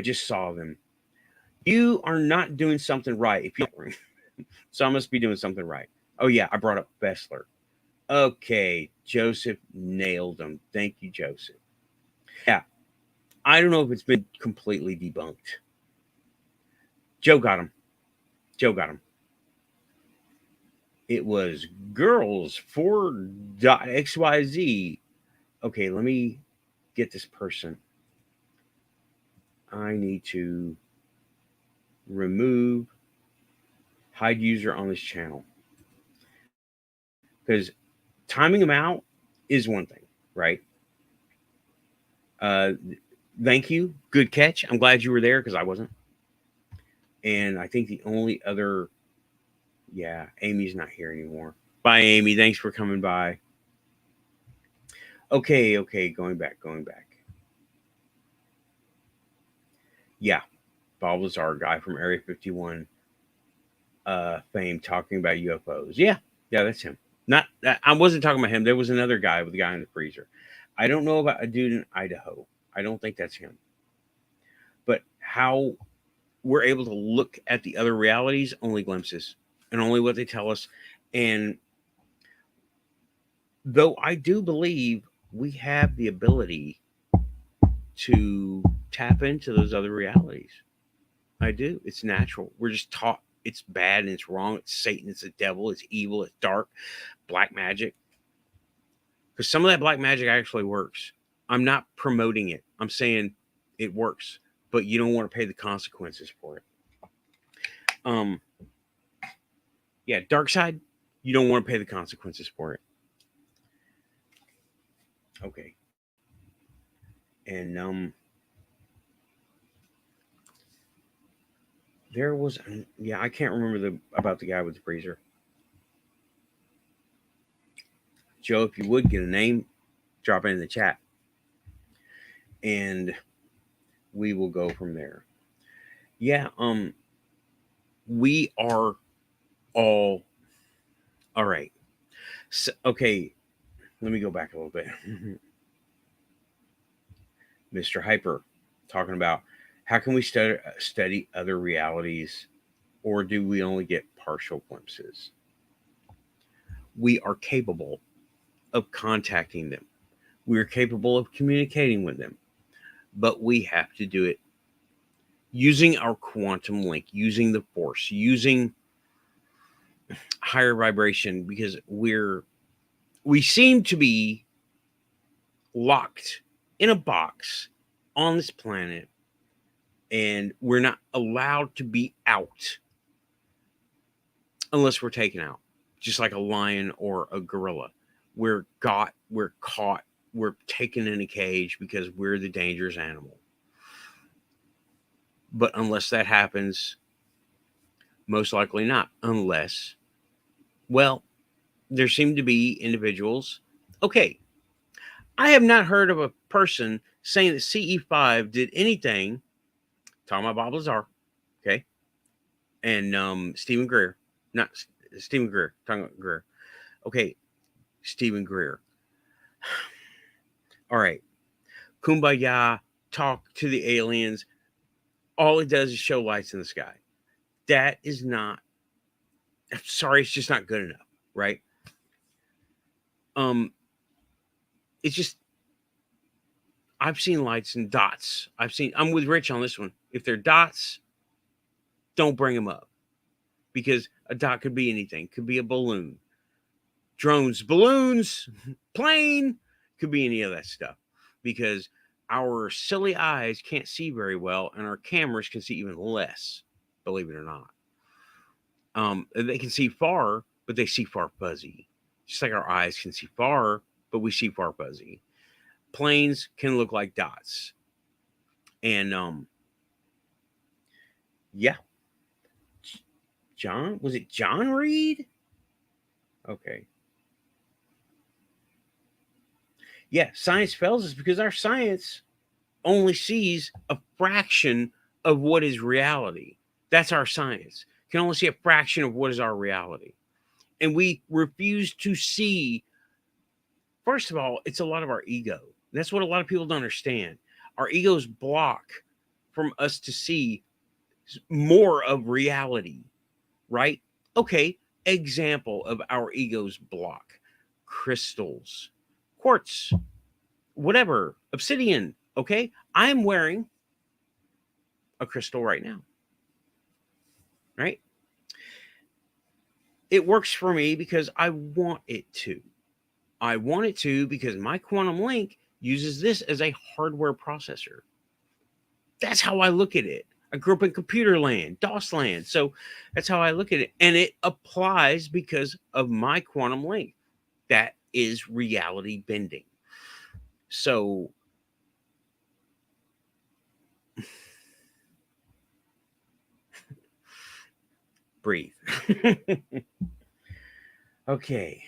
just saw them. You are not doing something right. If you so I must be doing something right. Oh yeah, I brought up Bessler. Okay, Joseph nailed him. Thank you, Joseph. Yeah, I don't know if it's been completely debunked. Joe got him. Joe got him. It was girls 4.xyz. Okay, let me get this person. I need to remove hide user on this channel because timing them out is one thing, right? Thank you. Good catch. I'm glad you were there because I wasn't. And I think the only other, yeah, Amy's not here anymore. Bye, Amy. Thanks for coming by. Okay, going back. Yeah, Bob Lazar, guy from Area 51 fame, talking about UFOs. Yeah, that's him. Not I wasn't talking about him. There was another guy with the guy in the freezer. I don't know about a dude in Idaho. I don't think that's him. But how we're able to look at the other realities, only glimpses and only what they tell us. And though I do believe we have the ability to tap into those other realities, I do. It's natural. We're just taught it's bad and it's wrong. It's Satan. It's the devil. It's evil. It's dark. Black magic. Because some of that black magic actually works. I'm not promoting it. I'm saying it works. but you don't want to pay the consequences for it. Yeah, dark side, you don't want to pay the consequences for it. Okay. And there was, yeah, I can't remember about the guy with the freezer. Joe, if you would get a name, drop it in the chat, and we will go from there. Yeah, we are all right. So, okay, let me go back a little bit. Mr. Hyper talking about how can we study other realities, or do we only get partial glimpses? We are capable of contacting them. We are capable of communicating with them, but we have to do it using our quantum link, using the force, using higher vibration, because we seem to be locked in a box on this planet, and we're not allowed to be out unless we're taken out, just like a lion or a gorilla. We're caught, we're taken in a cage because we're the dangerous animal. But unless that happens, most likely not. Unless, well, there seem to be individuals. Okay, I have not heard of a person saying that CE5 did anything. Talking about Bob Lazar, okay, and Stephen Greer, not Stephen Greer. Talking about Greer, okay, Stephen Greer. All right, Kumbaya, talk to the aliens. All it does is show lights in the sky. That is not. I'm sorry, it's just not good enough, right? It's just, I've seen lights and dots. I'm with Rich on this one. If they're dots, don't bring them up, because a dot could be anything. Could be a balloon, drones, balloons, plane, could be any of that stuff, because our silly eyes can't see very well, and our cameras can see even less, believe it or not. They can see far, but they see far fuzzy. Just like our eyes can see far, but we see far fuzzy. Planes can look like dots. And yeah. John, was it John Reed? Okay. Yeah, science fails us because our science only sees a fraction of what is reality. That's our science. Can only see a fraction of what is our reality. And we refuse to see. First of all, it's a lot of our ego. That's what a lot of people don't understand. Our egos block from us to see more of reality, right? Okay, example of our egos block: crystals, quartz, whatever, obsidian. Okay, I'm wearing a crystal right now, right? It works for me because I want it to. I want it to because my quantum link uses this as a hardware processor. That's how I look at it. I grew up in computer land, DOS land. So that's how I look at it. And it applies because of my quantum link. That is reality bending. So breathe. Okay.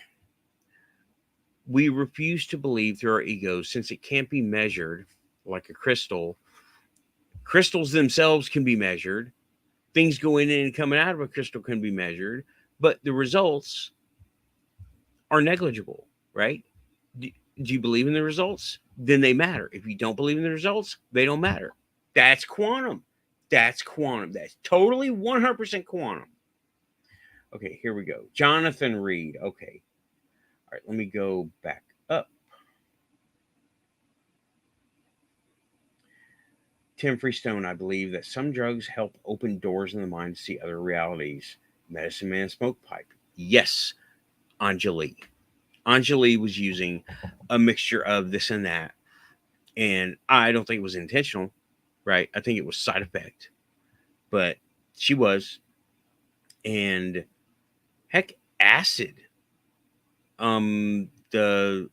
We refuse to believe through our egos, since it can't be measured like a crystal. Crystals themselves can be measured. Things going in and coming out of a crystal can be measured, but the results are negligible, right? Do you believe in the results? Then they matter. If you don't believe in the results, they don't matter. That's quantum. That's quantum. That's totally 100% quantum. Okay, here we go. Jonathan Reed. Okay. All right, let me go back up. Tim Freestone, I believe that some drugs help open doors in the mind to see other realities. Medicine Man Smoke Pipe. Yes, Anjali. Anjali was using a mixture of this and that. And I don't think it was intentional. right? I think it was side effect, but she was. And heck, acid, the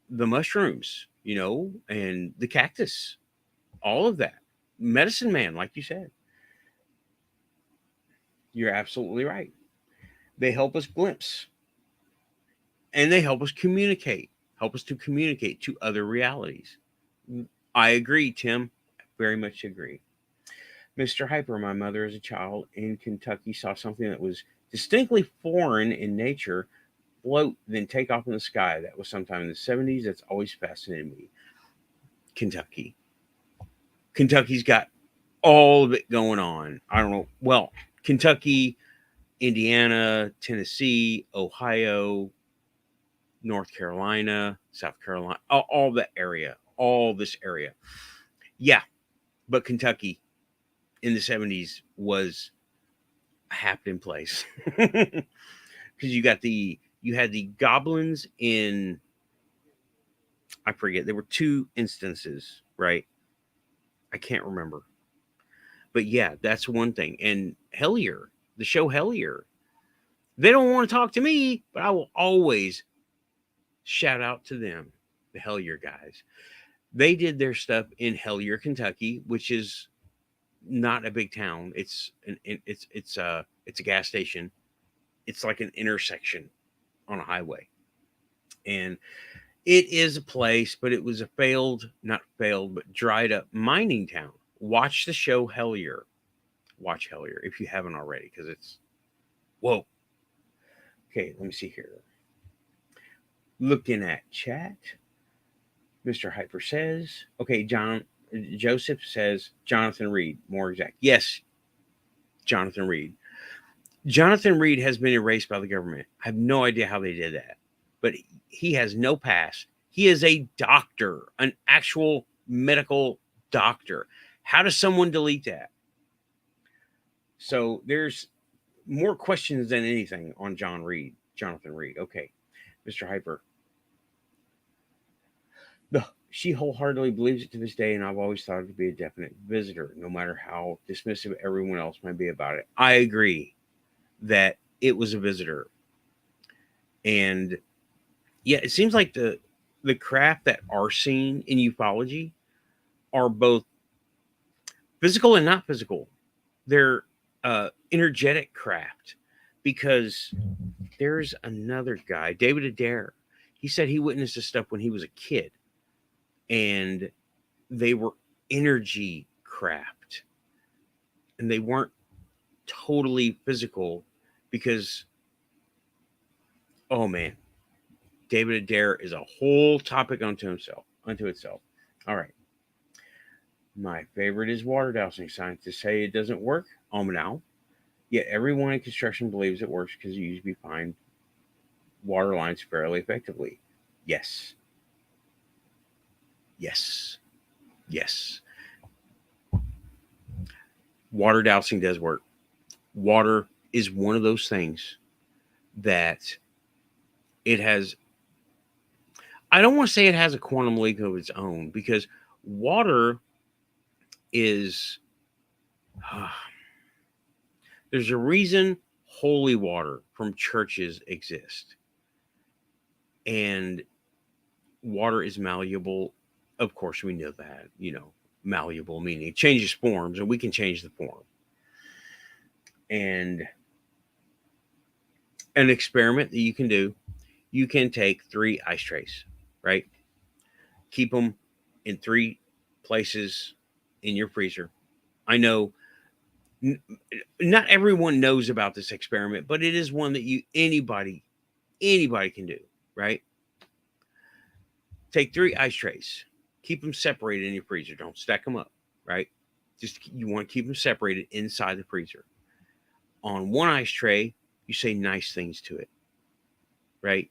mushrooms, and the cactus, all of that. Medicine man, like you said. You're absolutely right. They help us glimpse, and they help us to communicate to other realities. I agree, Tim. Very much agree. Mr. Hyper, my mother as a child in Kentucky saw something that was distinctly foreign in nature float, then take off in the sky. That was sometime in the 70s. That's always fascinated me. Kentucky. Kentucky's got all of it going on. I don't know. Well, Kentucky, Indiana, Tennessee, Ohio, North Carolina, South Carolina, all that area, all this area. Yeah, but Kentucky in the 70s was a happening place. Because you had the goblins in, I forget, there were two instances, right? I can't remember. But yeah, that's one thing. And Hellier, the show Hellier, they don't want to talk to me, but I will always shout out to them, the Hellier guys. They did their stuff in Hellier, Kentucky, which is not a big town. It's a gas station. It's like an intersection on a highway. And it is a place, but it was a not failed, but dried up mining town. Watch the show Hellier. Watch Hellier if you haven't already, because it's whoa. Okay, let me see here. Looking at chat, Mr. Hyper says, okay, Joseph says Jonathan Reed, more exact. Yes, Jonathan Reed. Jonathan Reed has been erased by the government. I have no idea how they did that, but he has no past. He is a doctor, an actual medical doctor. How does someone delete that? So there's more questions than anything on Jonathan Reed. Okay, Mr. Hyper. She wholeheartedly believes it to this day, and I've always thought it to be a definite visitor, no matter how dismissive everyone else might be about it. I agree that it was a visitor. And yeah, it seems like the craft that are seen in ufology are both physical and not physical. They're energetic craft, because there's another guy, David Adair. He said he witnessed this stuff when he was a kid, and they were energy craft, and they weren't totally physical, because oh man, David Adair is a whole topic unto itself. All right. My favorite is water dowsing. Scientists say it doesn't work. Now. Yet everyone in construction believes it works because you usually find water lines fairly effectively. Yes. Yes. Yes. Water dowsing does work. Water is one of those things that it has. I don't want to say it has a quantum leap of its own, because water is. There's a reason holy water from churches exist. And water is malleable. Of course, we know that, malleable meaning it changes forms, and we can change the form. And an experiment that you can do, you can take 3 ice trays, right? Keep them in 3 places in your freezer. I know not everyone knows about this experiment, but it is one that anybody can do, right? Take 3 ice trays, keep them separated in your freezer. Don't stack them up, right? Just you want to keep them separated inside the freezer. On one ice tray, you say nice things to it, right?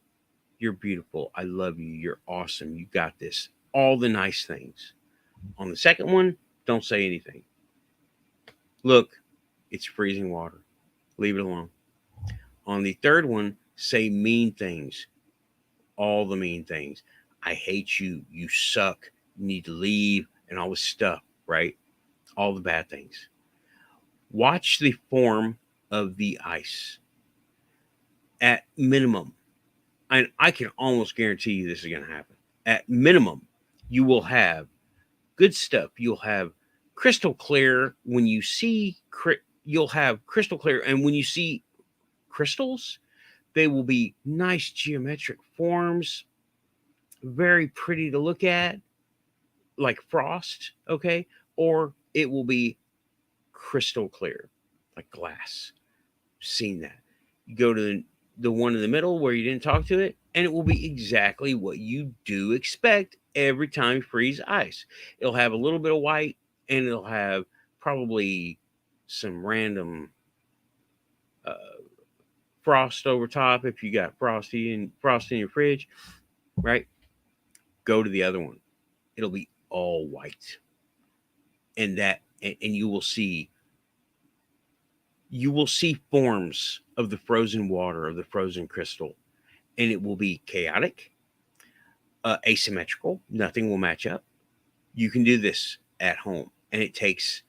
You're beautiful. I love you. You're awesome. You got this. All the nice things. On the second one, don't say anything. Look, it's freezing water. Leave it alone. On the third one, say mean things. All the mean things. I hate you. You suck. You need to leave, and all this stuff, right? all the bad things. Watch the form of the ice. At minimum, and I can almost guarantee you this is going to happen. At minimum, you will have good stuff. You'll have crystal clear. When you see, you'll have crystal clear, and when you see crystals, they will be nice geometric forms, very pretty to look at, like frost, okay? Or it will be crystal clear, like glass. Seen that. You go to the one in the middle where you didn't talk to it, and it will be exactly what you do expect every time you freeze ice. It'll have a little bit of white, and it'll have probably some random uh, frost over top if you got frost in your fridge, right? Go to the other one. It'll be all white, and you will see forms of the frozen water, of the frozen crystal, and it will be chaotic, asymmetrical. Nothing will match up. You can do this at home, and it takes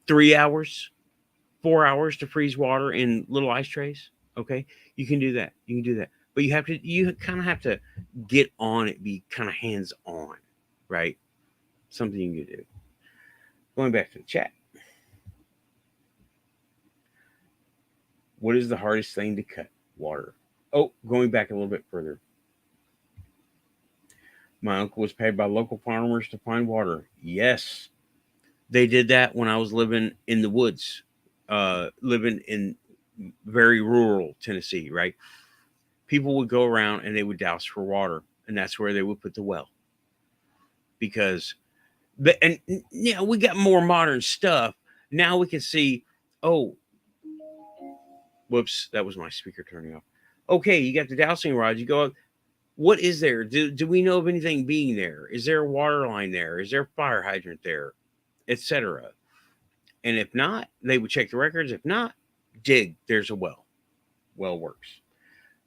3 hours, 4 hours to freeze water in little ice trays. Okay, you can do that. You can do that, but you kind of have to get on it, be kind of hands on, right? Something you can do. Going back to the chat. What is the hardest thing to cut? Water. Oh, going back a little bit further. My uncle was paid by local farmers to find water. Yes, they did that when I was living in the woods, living in very rural Tennessee, right? People would go around and they would douse for water, and that's where they would put the well. Because, and yeah, we got more modern stuff. Now we can see, oh, whoops, that was my speaker turning off. Okay, you got the dowsing rods. You go, what is there? Do we know of anything being there? Is there a water line there? Is there a fire hydrant there? Etc. And if not, they would check the records. If not, dig. There's a well. Well works.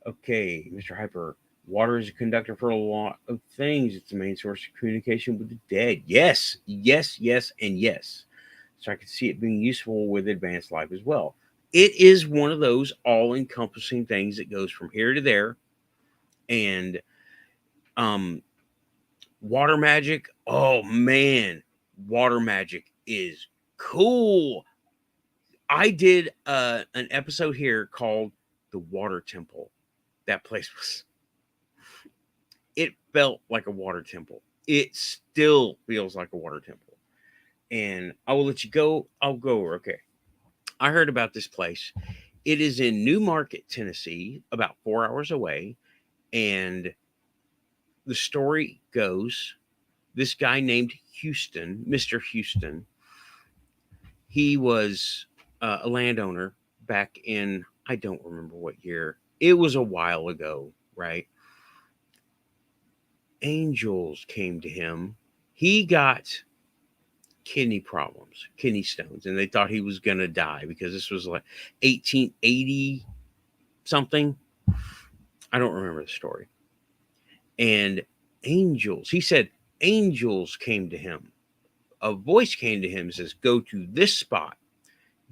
Okay, Mr. Hyper. Water is a conductor for a lot of things. It's the main source of communication with the dead. Yes, yes, yes, and yes. So I can see it being useful with advanced life as well. It is one of those all-encompassing things that goes from here to there. And water magic, oh man, water magic is cool. I did an episode here called The Water Temple. That place it felt like a water temple. It still feels like a water temple. And I will let you go. I'll go over. Okay. I heard about this place. It is in New Market, Tennessee, about 4 hours away. And the story goes, this guy named Houston, Mr. Houston, he was a landowner back in, I don't remember what year. It was a while ago, right? Angels came to him. He got kidney problems, kidney stones, and they thought he was going to die because this was like 1880 something. I don't remember the story. And angels, he said, angels came to him. A voice came to him and says, go to this spot,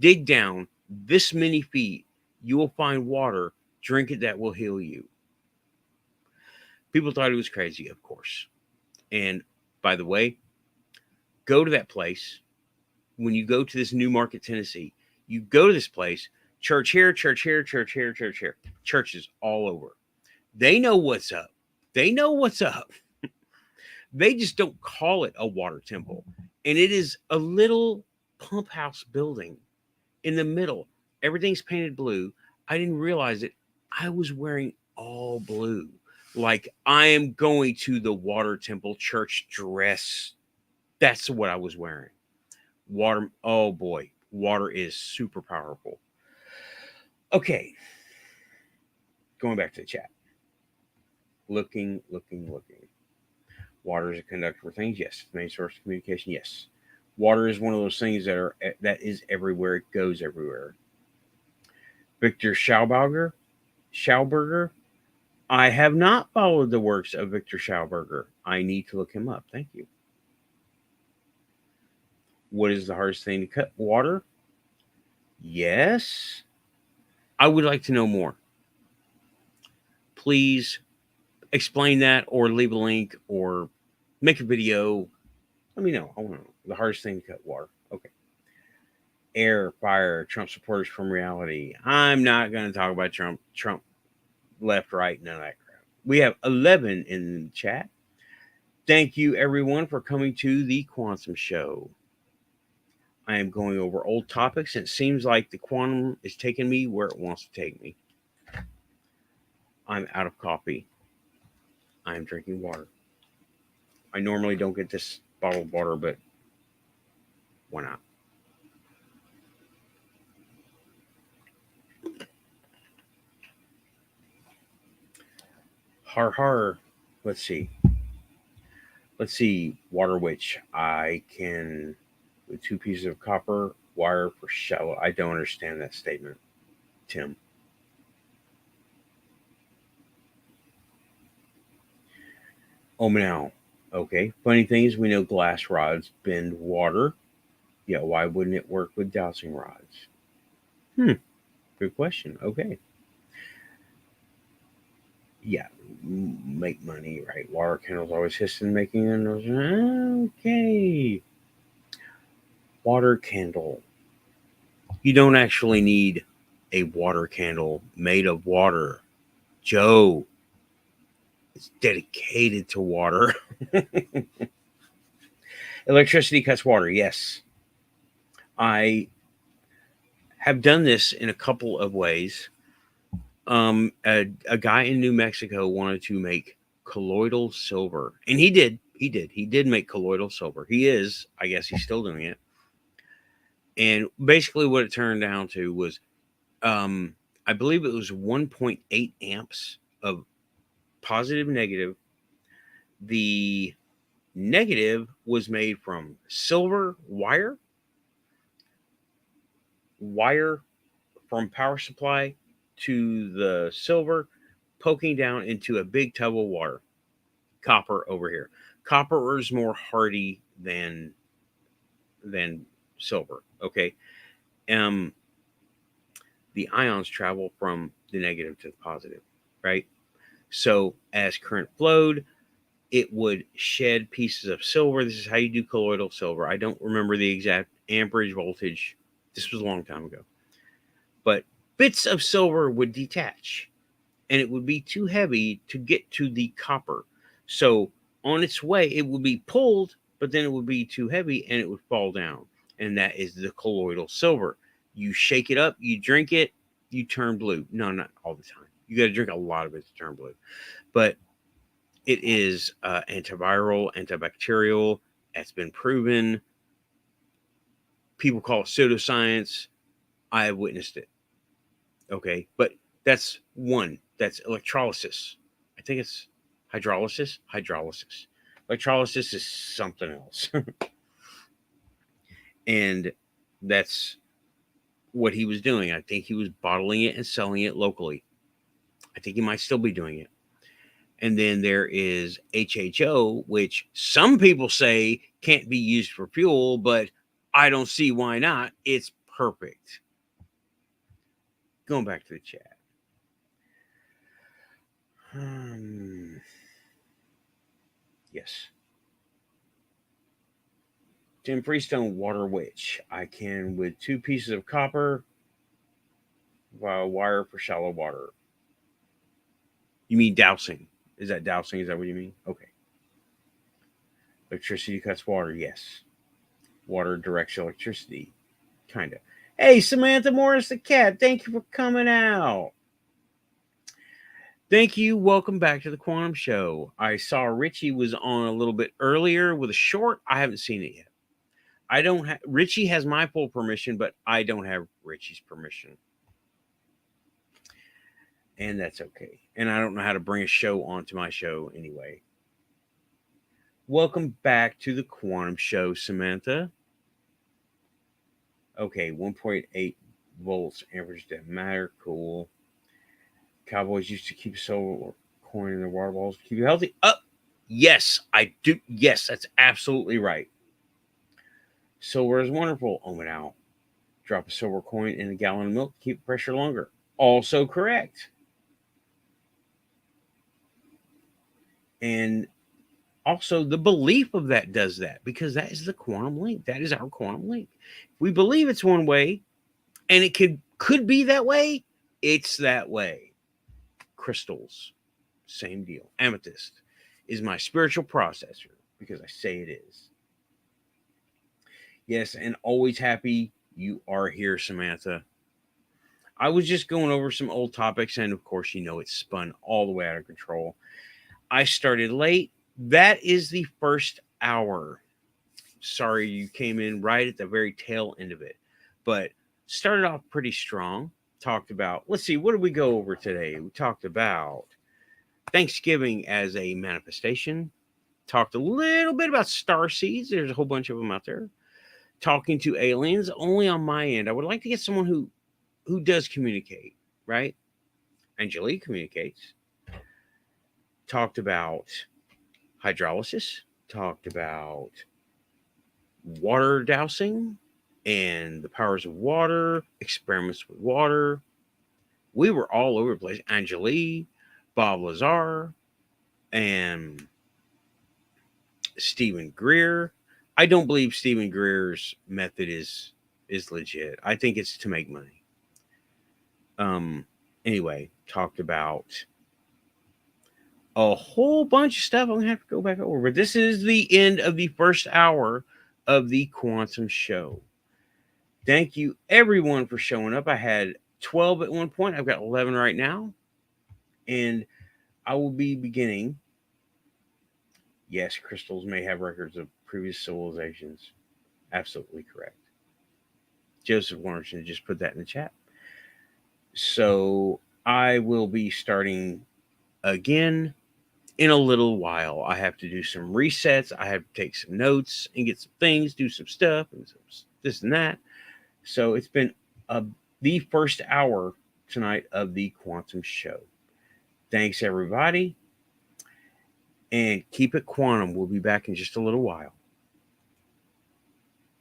dig down this many feet, you will find water, drink it, that will heal you. People thought he was crazy, of course. And by the way, go to that place. When you go to this New Market, Tennessee, you go to this place, church here, church here, church here, church here, churches all over. They know what's up. They know what's up. They just don't call it a water temple. And it is a little pump house building in the middle. Everything's painted blue. I didn't realize it. I was wearing all blue. Like I am going to the water temple church dress. That's what I was wearing. Water. Oh boy. Water is super powerful. Okay. Going back to the chat. Looking. Water is a conductor for things. Yes. The main source of communication. Yes. Water is one of those things that is everywhere. It goes everywhere. Victor Schauberger. I have not followed the works of Victor Schauberger. I need to look him up. Thank you. What is the hardest thing to cut? Water? Yes. I would like to know more. Please explain that or leave a link or make a video. Let me know. I want to know. The hardest thing to cut water. Okay. Air, fire, Trump supporters from reality. I'm not going to talk about Trump. Trump left, right, none of that crap. We have 11 in the chat. Thank you, everyone, for coming to the Quantum Show. I am going over old topics, and it seems like the quantum is taking me where it wants to take me. I'm out of coffee. I'm drinking water. I normally don't get this bottled water, but why not? Har har. Let's see. Let's see. Water witch. I can, with 2 pieces of copper wire for shallow. I don't understand that statement, Tim. Oh, now. Okay. Funny thing is, we know glass rods bend water. Yeah, why wouldn't it work with dowsing rods? Good question. Okay. Yeah, make money, right? Water candles always hissing, making them. Okay. Water candle. You don't actually need a water candle made of water. Joe is dedicated to water. Electricity cuts water. Yes. I have done this in a couple of ways. A guy in New Mexico wanted to make colloidal silver, and he did. He did make colloidal silver. He is, I guess, he's still doing it. And basically, what it turned down to was, I believe it was 1.8 amps of positive negative. The negative was made from silver wire from power supply to the silver, poking down into a big tub of water. Copper over here. Copper is more hardy than silver. Okay. Um, the ions travel from the negative to the positive, right? So as current flowed, it would shed pieces of silver. This is how you do colloidal silver. I don't remember the exact amperage voltage. This was a long time ago. But bits of silver would detach, and it would be too heavy to get to the copper. So on its way, it would be pulled, but then it would be too heavy and it would fall down. And that is the colloidal silver. You shake it up, you drink it, you turn blue. No, not all the time. You got to drink a lot of it to turn blue. But it is antiviral, antibacterial. It's been proven. People call it pseudoscience. I have witnessed it. Okay. But that's one. That's electrolysis. I think it's hydrolysis. Hydrolysis. Electrolysis is something else. And that's what he was doing. I think he was bottling it and selling it locally. I think he might still be doing it. And then there is HHO, which some people say can't be used for fuel, but I don't see why not. It's perfect. Going back to the chat. Yes. Tim Freestone, Water Witch. I can, with 2 pieces of copper, wire for shallow water. You mean dousing? Is that dousing? Is that what you mean? Okay. Electricity cuts water. Yes. Water directs electricity. Kind of. Hey, Samantha Morris the cat. Thank you for coming out. Thank you. Welcome back to the Quantum Show. I saw Richie was on a little bit earlier with a short. I haven't seen it yet. I don't have Richie has my full permission, but I don't have Richie's permission. And that's okay. And I don't know how to bring a show onto my show anyway. Welcome back to the Quantum Show, Samantha. Okay, 1.8 volts average doesn't matter. Cool. Cowboys used to keep silver coin in their water balls to keep you healthy. Yes, I do. Yes, that's absolutely right. Silver is wonderful. Ohm it out. Drop a silver coin in a gallon of milk. Keep pressure longer. Also correct. And also the belief of that does that, because that is the quantum link. That is our quantum link. We believe it's one way, and it could be that way. It's that way. Crystals, same deal. Amethyst is my spiritual processor because I say it is. Yes, and always happy you are here, Samantha. I was just going over some old topics, and of course, it's spun all the way out of control. I started late. That is the first hour. Sorry you came in right at the very tail end of it, but started off pretty strong. Talked about, let's see, what did we go over today? We talked about Thanksgiving as a manifestation. Talked a little bit about star seeds. There's a whole bunch of them out there. Talking to aliens only on my end. I would like to get someone who does communicate, right? Anjali communicates. Talked about hydrolysis. Talked about water dowsing and the powers of water, experiments with water. We were all over the place. Anjali, Bob Lazar, and Stephen Greer. I don't believe Stephen Greer's method is legit. I think it's to make money. Anyway, talked about a whole bunch of stuff. I'm gonna have to go back over, but this is the end of the first hour of the Quantum Show. Thank you everyone for showing up. I had 12 at one point. I've got 11 right now, and I will be beginning. Yes, crystals may have records of previous civilizations. Absolutely correct. Joseph Warnerson just put that in the chat. So I will be starting again in a little while. I have to do some resets. I have to take some notes and get some things, do some stuff, and some this and that. So it's been the first hour tonight of the Quantum Show. Thanks, everybody. And keep it quantum. We'll be back in just a little while.